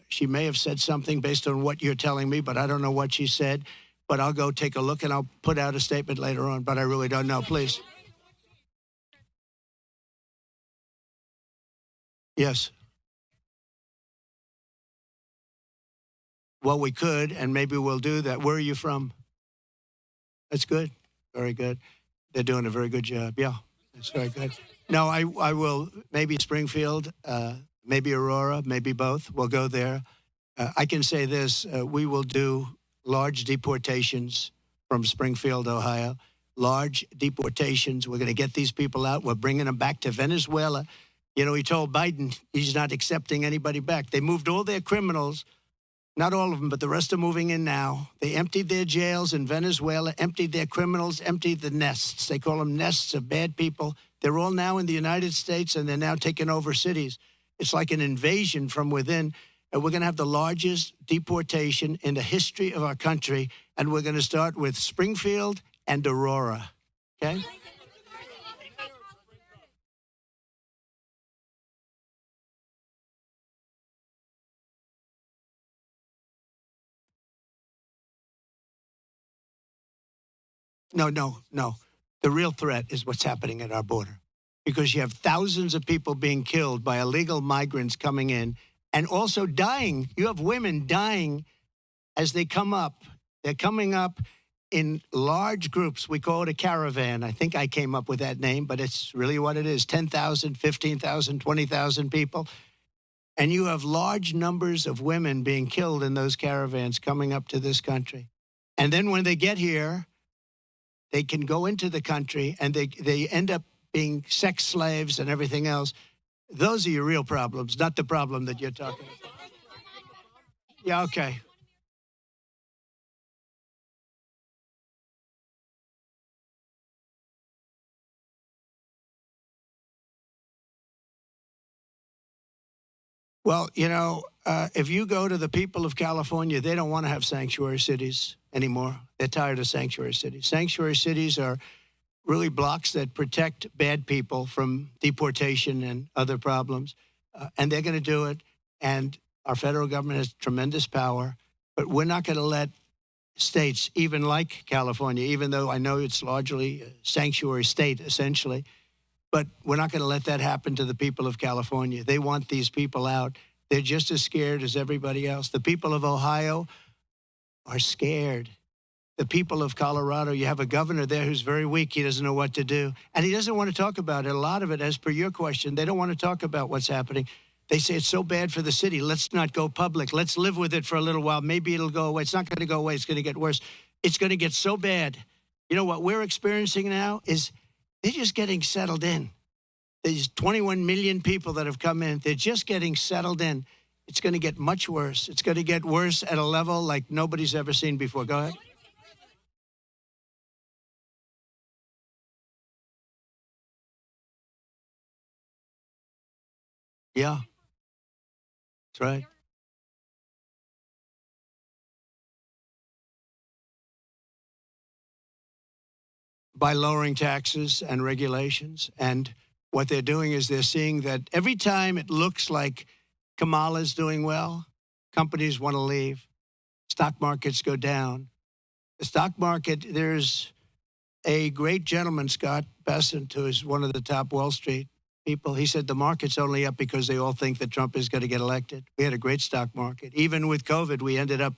she may have said something based on what you're telling me, but I don't know what she said. But I'll go take a look and I'll put out a statement later on. But I really don't know. Please. Yes. Well, we could, and maybe we'll do that. Where are you from? That's good. Very good. They're doing a very good job. Yeah, that's very good. No, I will, maybe Springfield, maybe Aurora, maybe both. We'll go there. I can say this, we will do large deportations from Springfield, Ohio. Large deportations. We're going to get these people out. We're bringing them back to Venezuela. You know, he told Biden he's not accepting anybody back. They moved all their criminals. Not all of them, but the rest are moving in now. They emptied their jails in Venezuela, emptied their criminals, emptied the nests. They call them nests of bad people. They're all now in the United States, and they're now taking over cities. It's like an invasion from within. And we're going to have the largest deportation in the history of our country. And we're going to start with Springfield and Aurora. Okay? No. The real threat is what's happening at our border, because you have thousands of people being killed by illegal migrants coming in and also dying. You have women dying as they come up. They're coming up in large groups. We call it a caravan. I think I came up with that name, but it's really what it is. 10,000, 15,000, 20,000 people. And you have large numbers of women being killed in those caravans coming up to this country. And then when they get here, they can go into the country and they end up being sex slaves and everything else. Those are your real problems, not the problem that you're talking about. Yeah, okay. Well, you know, if you go to the people of California, they don't want to have sanctuary cities anymore. They're tired of sanctuary cities. Sanctuary cities are really blocks that protect bad people from deportation and other problems. And they're going to do it. And our federal government has tremendous power. But we're not going to let states, even like California, even though I know it's largely a sanctuary state, essentially, but we're not going to let that happen to the people of California. They want these people out. They're just as scared as everybody else. The people of Ohio are scared. The people of Colorado, you have a governor there who's very weak. He doesn't know what to do. And he doesn't want to talk about it. A lot of it, as per your question, they don't want to talk about what's happening. They say it's so bad for the city. Let's not go public. Let's live with it for a little while. Maybe it'll go away. It's not going to go away. It's going to get worse. It's going to get so bad. You know what we're experiencing now is they're just getting settled in. There's 21 million people that have come in. They're just getting settled in. It's going to get much worse. It's going to get worse at a level like nobody's ever seen before. Go ahead. Yeah, that's right. By lowering taxes and regulations. And what they're doing is they're seeing that every time it looks like Kamala's doing well, companies want to leave. stock markets go down. The stock market, there's a great gentleman, Scott Bessent, who is one of the top Wall Street people. He said the market's only up because they all think that Trump is going to get elected. We had a great stock market. Even with COVID, we ended up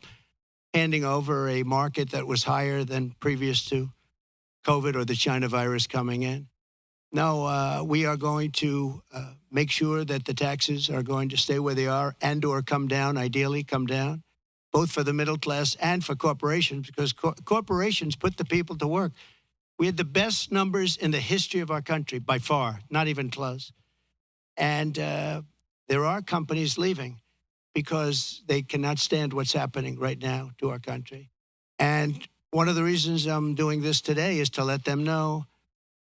handing over a market that was higher than previous to COVID or the China virus coming in. No, we are going to make sure that the taxes are going to stay where they are and or come down, ideally come down, both for the middle class and for corporations, because corporations put the people to work. We had the best numbers in the history of our country, by far, not even close. And there are companies leaving because they cannot stand what's happening right now to our country. And one of the reasons I'm doing this today is to let them know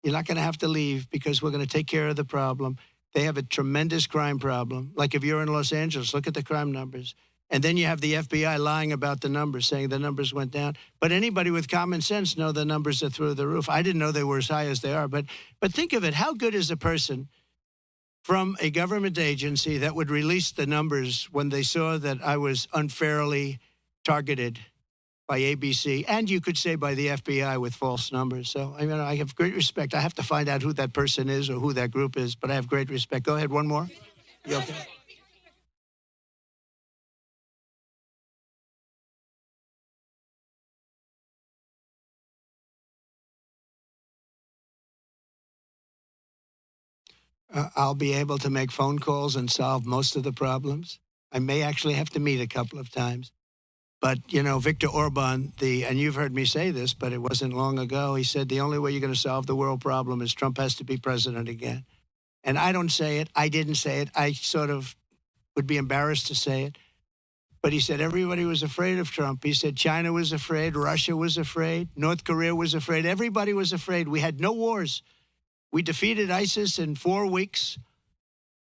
you're not going to have to leave because we're going to take care of the problem. They have a tremendous crime problem. Like if you're in Los Angeles, look at the crime numbers. And then you have the FBI lying about the numbers, saying the numbers went down. But anybody with common sense know the numbers are through the roof. I didn't know they were as high as they are. But think of it. How good is a person from a government agency that would release the numbers when they saw that I was unfairly targeted by ABC, and you could say by the FBI with false numbers. So, I mean, I have great respect. I have to find out who that person is or who that group is, but I have great respect. Go ahead, one more. You okay? I'll be able to make phone calls and solve most of the problems. I may actually have to meet a couple of times. But, you know, Viktor Orban, and you've heard me say this, but it wasn't long ago, he said the only way you're going to solve the world problem is Trump has to be president again. And I don't say it. I didn't say it. I sort of would be embarrassed to say it. But he said everybody was afraid of Trump. He said China was afraid, Russia was afraid, North Korea was afraid. Everybody was afraid. We had no wars. We defeated ISIS in 4 weeks,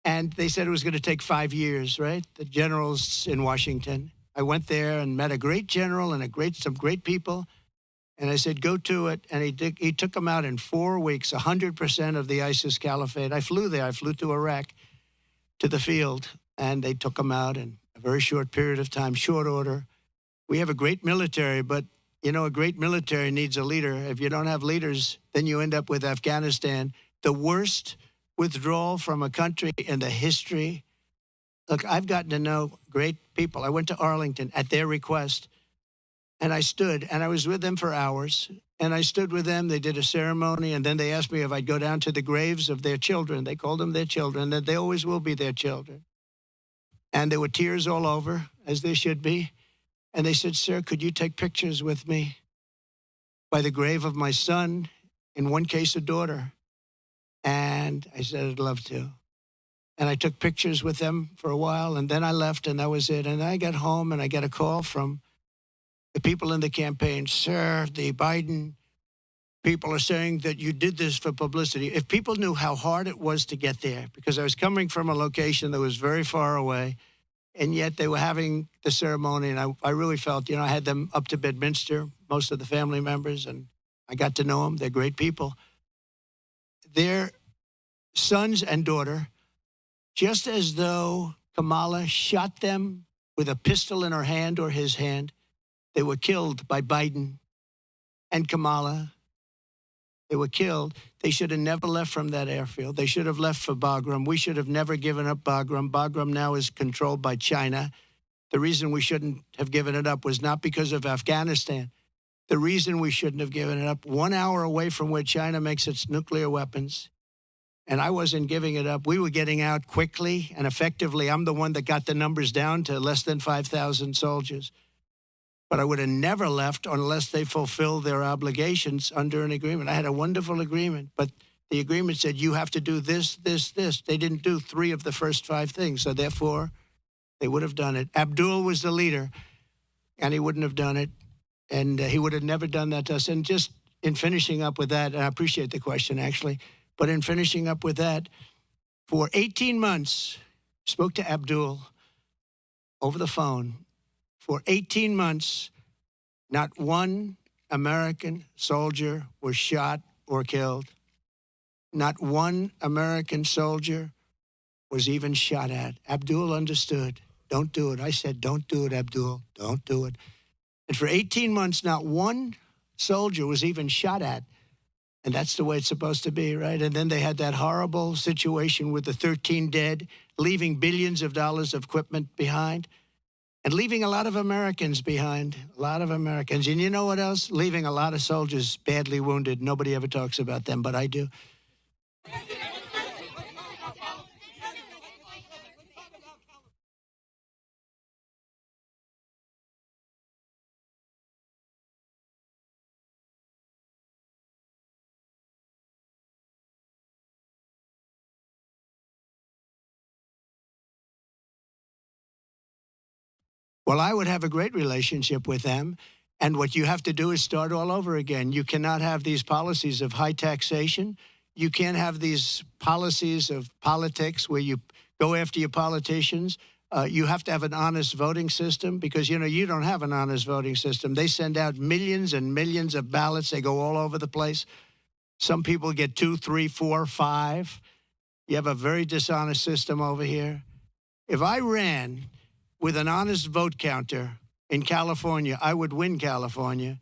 and they said it was going to take 5 years, right? The generals in Washington. I went there and met a great general and some great people, and I said, go to it. And he took them out in 4 weeks, 100% of the ISIS caliphate. I flew there. I flew to Iraq, to the field, and they took them out in a very short period of time, short order. We have a great military, but, you know, a great military needs a leader. If you don't have leaders, then you end up with Afghanistan, the worst withdrawal from a country in the history. Look, I've gotten to know great people. I went to Arlington at their request, and I stood, and I was with them for hours, and I stood with them. They did a ceremony, and then they asked me if I'd go down to the graves of their children. They called them their children, that they always will be their children. And there were tears all over, as there should be. And they said, sir, could you take pictures with me by the grave of my son, in one case, a daughter? And I said, I'd love to. And I took pictures with them for a while, and then I left, and that was it. And I got home, and I got a call from the people in the campaign. Sir, the Biden people are saying that you did this for publicity. If people knew how hard it was to get there, because I was coming from a location that was very far away, and yet they were having the ceremony, and I really felt, you know, I had them up to Bedminster, most of the family members, and I got to know them. They're great people. Their sons and daughter, just as though Kamala shot them with a pistol in her hand or his hand, they were killed by Biden and Kamala. They were killed. They should have never left from that airfield. They should have left for Bagram. We should have never given up Bagram. Bagram now is controlled by China. The reason we shouldn't have given it up was not because of Afghanistan. The reason we shouldn't have given it up, 1 hour away from where China makes its nuclear weapons, and I wasn't giving it up. We were getting out quickly and effectively. I'm the one that got the numbers down to less than 5,000 soldiers. But I would have never left unless they fulfill their obligations under an agreement. I had a wonderful agreement, but the agreement said you have to do this, this, this. They didn't do 3 of the first 5 things, so therefore they would have done it. Abdul was the leader, and he wouldn't have done it, and he would have never done that to us. And just in finishing up with that, and I appreciate the question, actually, but in finishing up with that, for 18 months, spoke to Abdul over the phone. For 18 months, not one American soldier was shot or killed. Not one American soldier was even shot at. Abdul understood. Don't do it. I said, don't do it, Abdul. Don't do it. And for 18 months, not one soldier was even shot at. And that's the way it's supposed to be, right? And then they had that horrible situation with the 13 dead, leaving billions of dollars of equipment behind, and leaving a lot of Americans behind, a lot of Americans. And you know what else? Leaving a lot of soldiers badly wounded. Nobody ever talks about them, but I do. Well, I would have a great relationship with them. And what you have to do is start all over again. You cannot have these policies of high taxation. You can't have these policies of politics where you go after your politicians. You have to have an honest voting system because, you know, you don't have an honest voting system. They send out millions and millions of ballots. They go all over the place. Some people get 2, 3, 4, 5. You have a very dishonest system over here. If I ran with an honest vote counter in California, I would win California.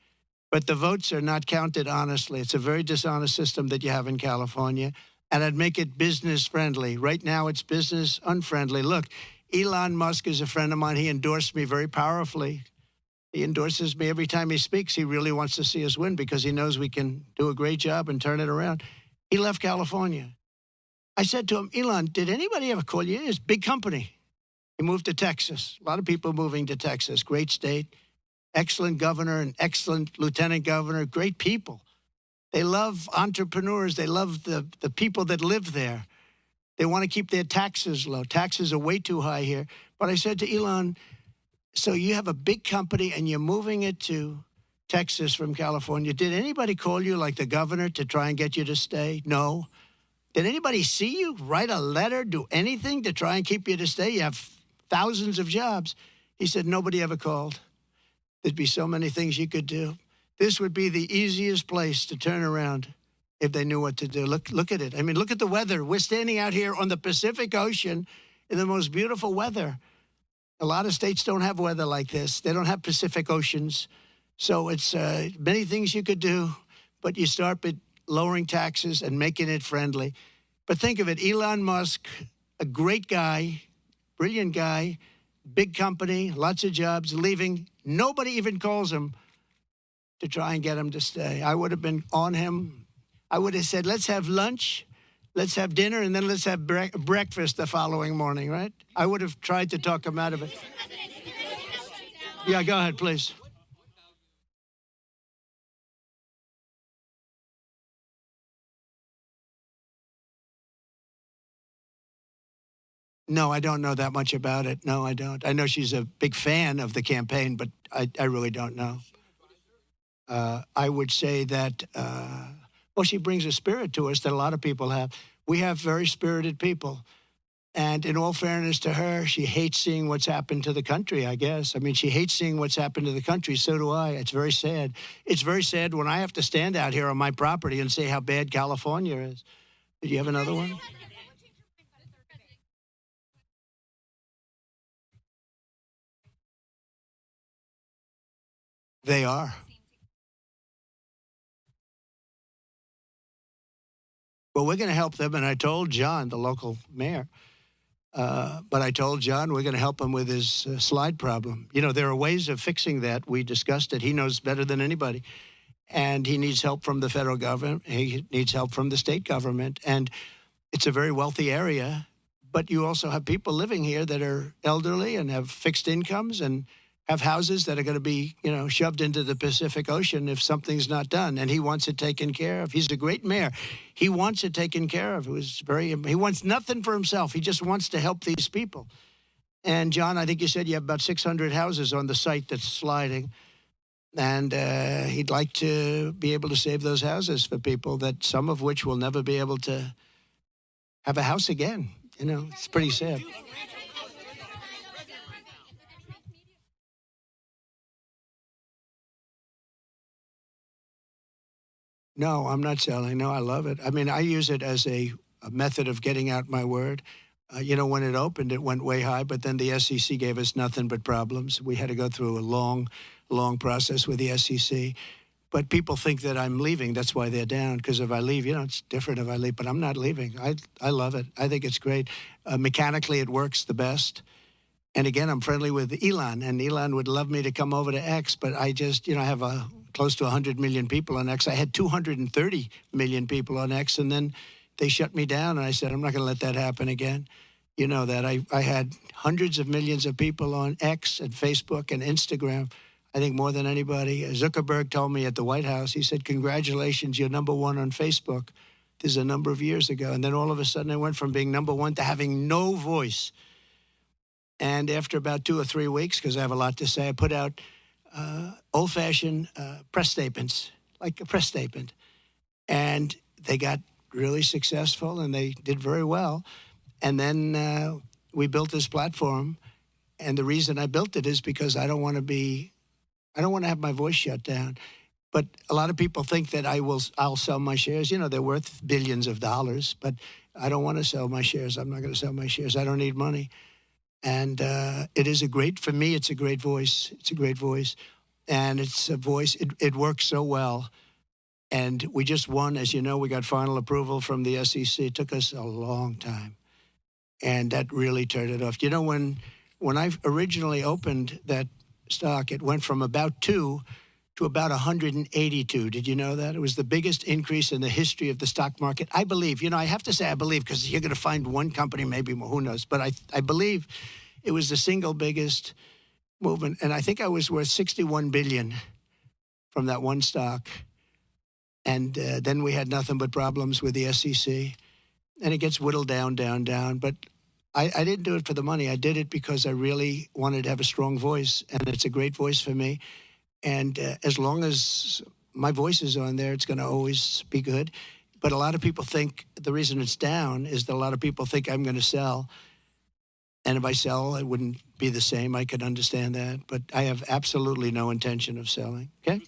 But the votes are not counted honestly. It's a very dishonest system that you have in California. And I'd make it business friendly. Right now, it's business unfriendly. Look, Elon Musk is a friend of mine. He endorsed me very powerfully. He endorses me every time he speaks. He really wants to see us win because he knows we can do a great job and turn it around. He left California. I said to him, Elon, did anybody ever call you? It's a big company. He moved to Texas. A lot of people moving to Texas. Great state. Excellent governor and excellent lieutenant governor. Great people. They love entrepreneurs. They love the people that live there. They want to keep their taxes low. Taxes are way too high here. But I said to Elon, so you have a big company and you're moving it to Texas from California. Did anybody call you, like the governor, to try and get you to stay? No. Did anybody see you, write a letter, do anything to try and keep you to stay? You have thousands of jobs. He said, nobody ever called. There'd be so many things you could do. This would be the easiest place to turn around if they knew what to do. Look at it. I mean, look at the weather. We're standing out here on the Pacific Ocean in the most beautiful weather. A lot of states don't have weather like this. They don't have Pacific Oceans. So it's many things you could do, but you start with lowering taxes and making it friendly. But think of it, Elon Musk, a great guy, brilliant guy, big company, lots of jobs, leaving. Nobody even calls him to try and get him to stay. I would have been on him. I would have said, let's have lunch, let's have dinner, and then let's have breakfast the following morning, right? I would have tried to talk him out of it. Yeah, go ahead, please. No, I don't know that much about it. No, I don't. I know she's a big fan of the campaign, but I really don't know. I would say that, well, she brings a spirit to us that a lot of people have. We have very spirited people. And in all fairness to her, she hates seeing what's happened to the country, I guess. I mean, she hates seeing what's happened to the country. So do I. It's very sad. It's very sad when I have to stand out here on my property and say how bad California is. Did you have another one? They are. Well, we're going to help them. And I told John, the local mayor, but I told John we're going to help him with his slide problem. You know, there are ways of fixing that. We discussed it. He knows better than anybody. And he needs help from the federal government. He needs help from the state government. And it's a very wealthy area. But you also have people living here that are elderly and have fixed incomes and have houses that are going to be, you know, shoved into the Pacific Ocean if something's not done. And he wants it taken care of. He's a great mayor. He wants it taken care of. He wants nothing for himself. He just wants to help these people. And John, I think you said you have about 600 houses on the site that's sliding. And he'd like to be able to save those houses for people, that some of which will never be able to have a house again. You know, it's pretty sad. No, I'm not selling. No, I love it. I mean, I use it as a method of getting out my word. You know, when it opened, it went way high, but then the SEC gave us nothing but problems. We had to go through a long long process with the SEC. But people think that I'm leaving. That's why they're down, because if I leave, it's different if I leave. But I'm not leaving. I love it. I think it's great. Mechanically, it works the best. And again, I'm friendly with Elon, and Elon would love me to come over to X, but I just, I have close to 100 million people on X. I had 230 million people on X, and then they shut me down, and I said, I'm not going to let that happen again. You know that. I had hundreds of millions of people on X and Facebook and Instagram, I think more than anybody. Zuckerberg told me at the White House, he said, congratulations, you're number one on Facebook. This is a number of years ago. And then all of a sudden I went from being number one to having no voice. And after about 2 or 3 weeks, because I have a lot to say, I put out old-fashioned press statements, like a press statement. And they got really successful, and they did very well. And then we built this platform. And the reason I built it is because I don't want to have my voice shut down. But a lot of people think that I'll sell my shares. They're worth billions of dollars, but I don't want to sell my shares. I'm not going to sell my shares. I don't need money. And it is for me, it's a great voice. It's a great voice. And it's a voice, it works so well. And we just won. As you know, we got final approval from the SEC. It took us a long time. And that really turned it off. When I originally opened that stock, it went from about 2 to about 182. Did you know that? It was the biggest increase in the history of the stock market. I believe, I have to say I believe, because you're going to find one company, maybe more, who knows. But I believe it was the single biggest movement. And I think I was worth $61 billion from that one stock. And then we had nothing but problems with the SEC. And it gets whittled down, down, down. But I didn't do it for the money. I did it because I really wanted to have a strong voice. And it's a great voice for me. And as long as my voice is on there, it's going to always be good. But a lot of people think the reason it's down is that a lot of people think I'm going to sell. And if I sell, it wouldn't be the same. I could understand that. But I have absolutely no intention of selling. Okay?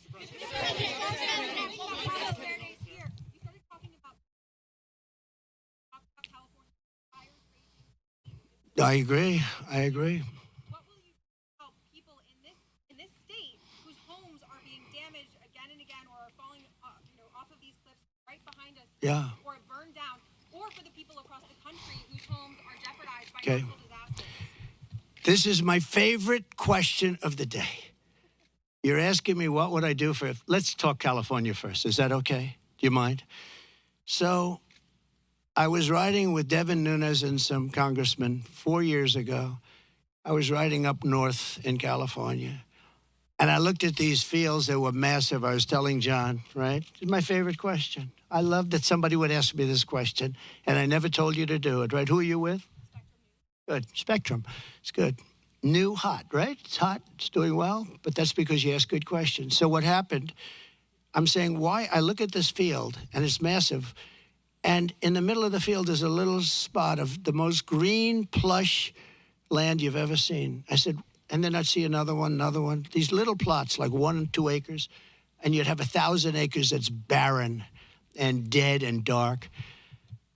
I agree. I agree. What will you help people in this state whose homes are being damaged again and again, or are falling off of these cliffs right behind us, or burned down, or for the people across the country whose homes are jeopardized by natural disasters? This is my favorite question of the day. You're asking me what would I do let's talk California first. Is that okay? Do you mind? So I was riding with Devin Nunes and some congressmen 4 years ago. I was riding up north in California, and I looked at these fields. They were massive. I was telling John, right? It's my favorite question. I love that somebody would ask me this question, and I never told you to do it, right? Who are you with? Good. Spectrum. It's good. New, hot, right? It's hot. It's doing well, but that's because you ask good questions. So what happened, I'm saying why I look at this field, and it's massive, and in the middle of the field is a little spot of the most green, plush land you've ever seen. I said, and then I'd see another one, these little plots, like 1 and 2 acres, and you'd have 1,000 acres that's barren and dead and dark.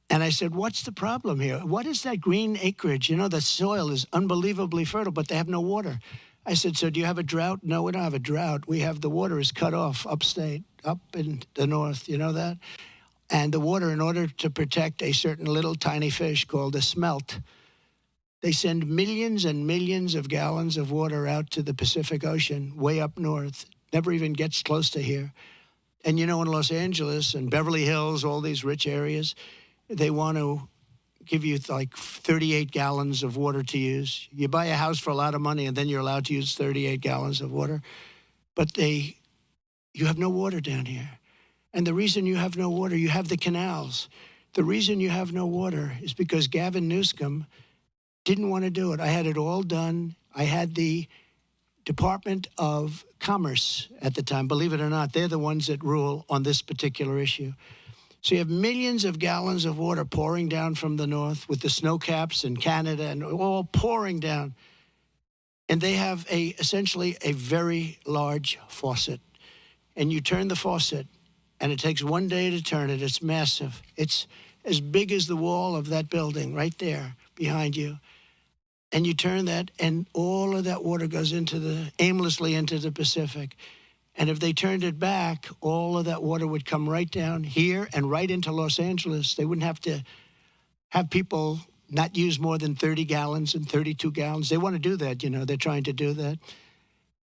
And I said, what's the problem here? What is that green acreage? The soil is unbelievably fertile, but they have no water. I said, so do you have a drought? No, we don't have a drought. We have the water is cut off upstate, up in the north. You know that? And the water, in order to protect a certain little tiny fish called a smelt, they send millions and millions of gallons of water out to the Pacific Ocean, way up north. Never even gets close to here. And in Los Angeles and Beverly Hills, all these rich areas, they want to give you like 38 gallons of water to use. You buy a house for a lot of money, and then you're allowed to use 38 gallons of water. But you have no water down here. And the reason you have no water, you have the canals. The reason you have no water is because Gavin Newsom didn't want to do it. I had it all done. I had the Department of Commerce at the time. Believe it or not, they're the ones that rule on this particular issue. So you have millions of gallons of water pouring down from the north with the snow caps in Canada and all pouring down. And they have essentially a very large faucet. And you turn the faucet, and it takes 1 day to turn it. It's massive. It's as big as the wall of that building right there behind you. and you turn that, and all of that water goes aimlessly into the Pacific. And if they turned it back, all of that water would come right down here and right into Los Angeles. They wouldn't have to have people not use more than 30 gallons and 32 gallons. They want to do that, they're trying to do that.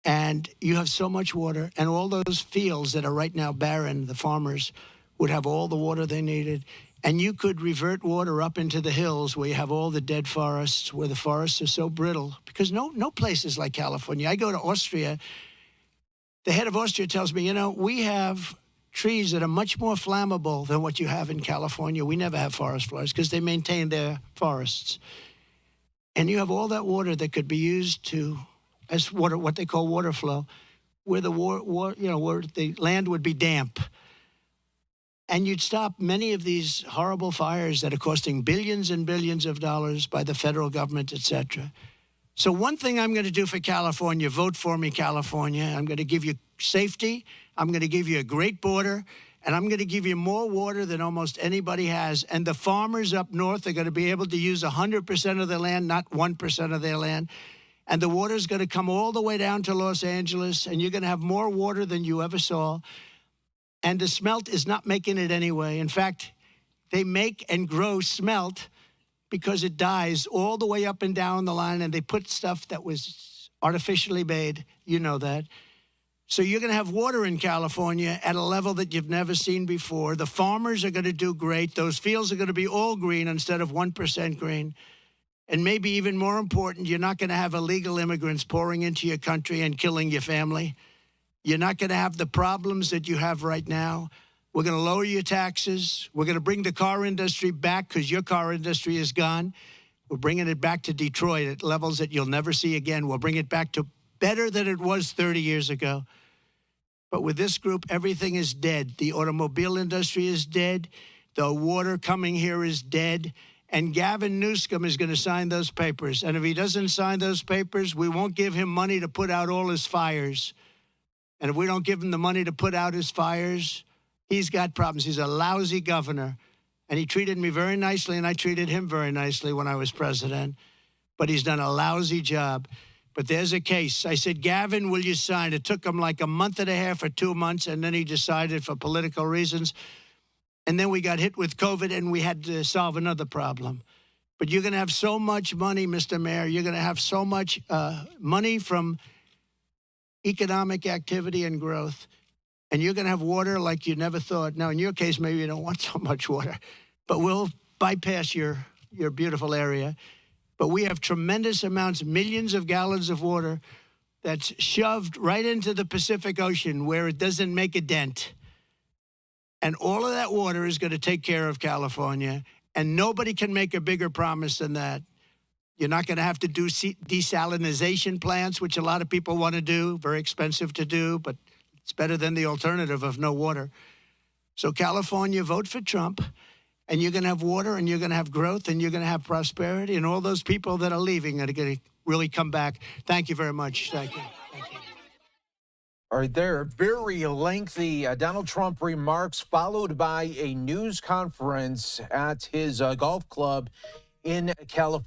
And you have so much water, and all those fields that are right now barren, the farmers would have all the water they needed. And you could revert water up into the hills where you have all the dead forests, where the forests are so brittle. Because no place is like California. I go to Austria. The head of Austria tells me, we have trees that are much more flammable than what you have in California. We never have forest fires because they maintain their forests. And you have all that water that could be used as water, what they call water flow, where where the land would be damp. And you'd stop many of these horrible fires that are costing billions and billions of dollars by the federal government, et cetera. So one thing I'm going to do for California, vote for me, California. I'm going to give you safety. I'm going to give you a great border. And I'm going to give you more water than almost anybody has. And the farmers up north are going to be able to use 100% of their land, not 1% of their land. And the water is going to come all the way down to Los Angeles. And you're going to have more water than you ever saw. And the smelt is not making it anyway. In fact, they make and grow smelt because it dies all the way up and down the line, and they put stuff that was artificially made. You know that. So you're going to have water in California at a level that you've never seen before. The farmers are going to do great. Those fields are going to be all green instead of 1% green. And maybe even more important, you're not going to have illegal immigrants pouring into your country and killing your family. You're not going to have the problems that you have right now. We're going to lower your taxes. We're going to bring the car industry back because your car industry is gone. We're bringing it back to Detroit at levels that you'll never see again. We'll bring it back to better than it was 30 years ago. But with this group, everything is dead. The automobile industry is dead. The water coming here is dead. And Gavin Newsom is going to sign those papers. And if he doesn't sign those papers, we won't give him money to put out all his fires. And if we don't give him the money to put out his fires, he's got problems. He's a lousy governor. And he treated me very nicely, and I treated him very nicely when I was president. But he's done a lousy job. But there's a case. I said, Gavin, will you sign? It took him like a month and a half or 2 months, and then he decided for political reasons. And then we got hit with COVID, and we had to solve another problem. But you're going to have so much money, Mr. Mayor. You're going to have so much money from economic activity and growth. And you're going to have water like you never thought. Now, in your case, maybe you don't want so much water. But we'll bypass your beautiful area. But we have tremendous amounts, millions of gallons of water that's shoved right into the Pacific Ocean where it doesn't make a dent. And all of that water is going to take care of California. And nobody can make a bigger promise than that. You're not going to have to do desalination plants, which a lot of people want to do. Very expensive to do, but it's better than the alternative of no water. So California, vote for Trump. And you're going to have water, and you're going to have growth, and you're going to have prosperity. And all those people that are leaving are going to really come back. Thank you very much. Thank you. Thank you. All right, there, very lengthy Donald Trump remarks followed by a news conference at his golf club in California.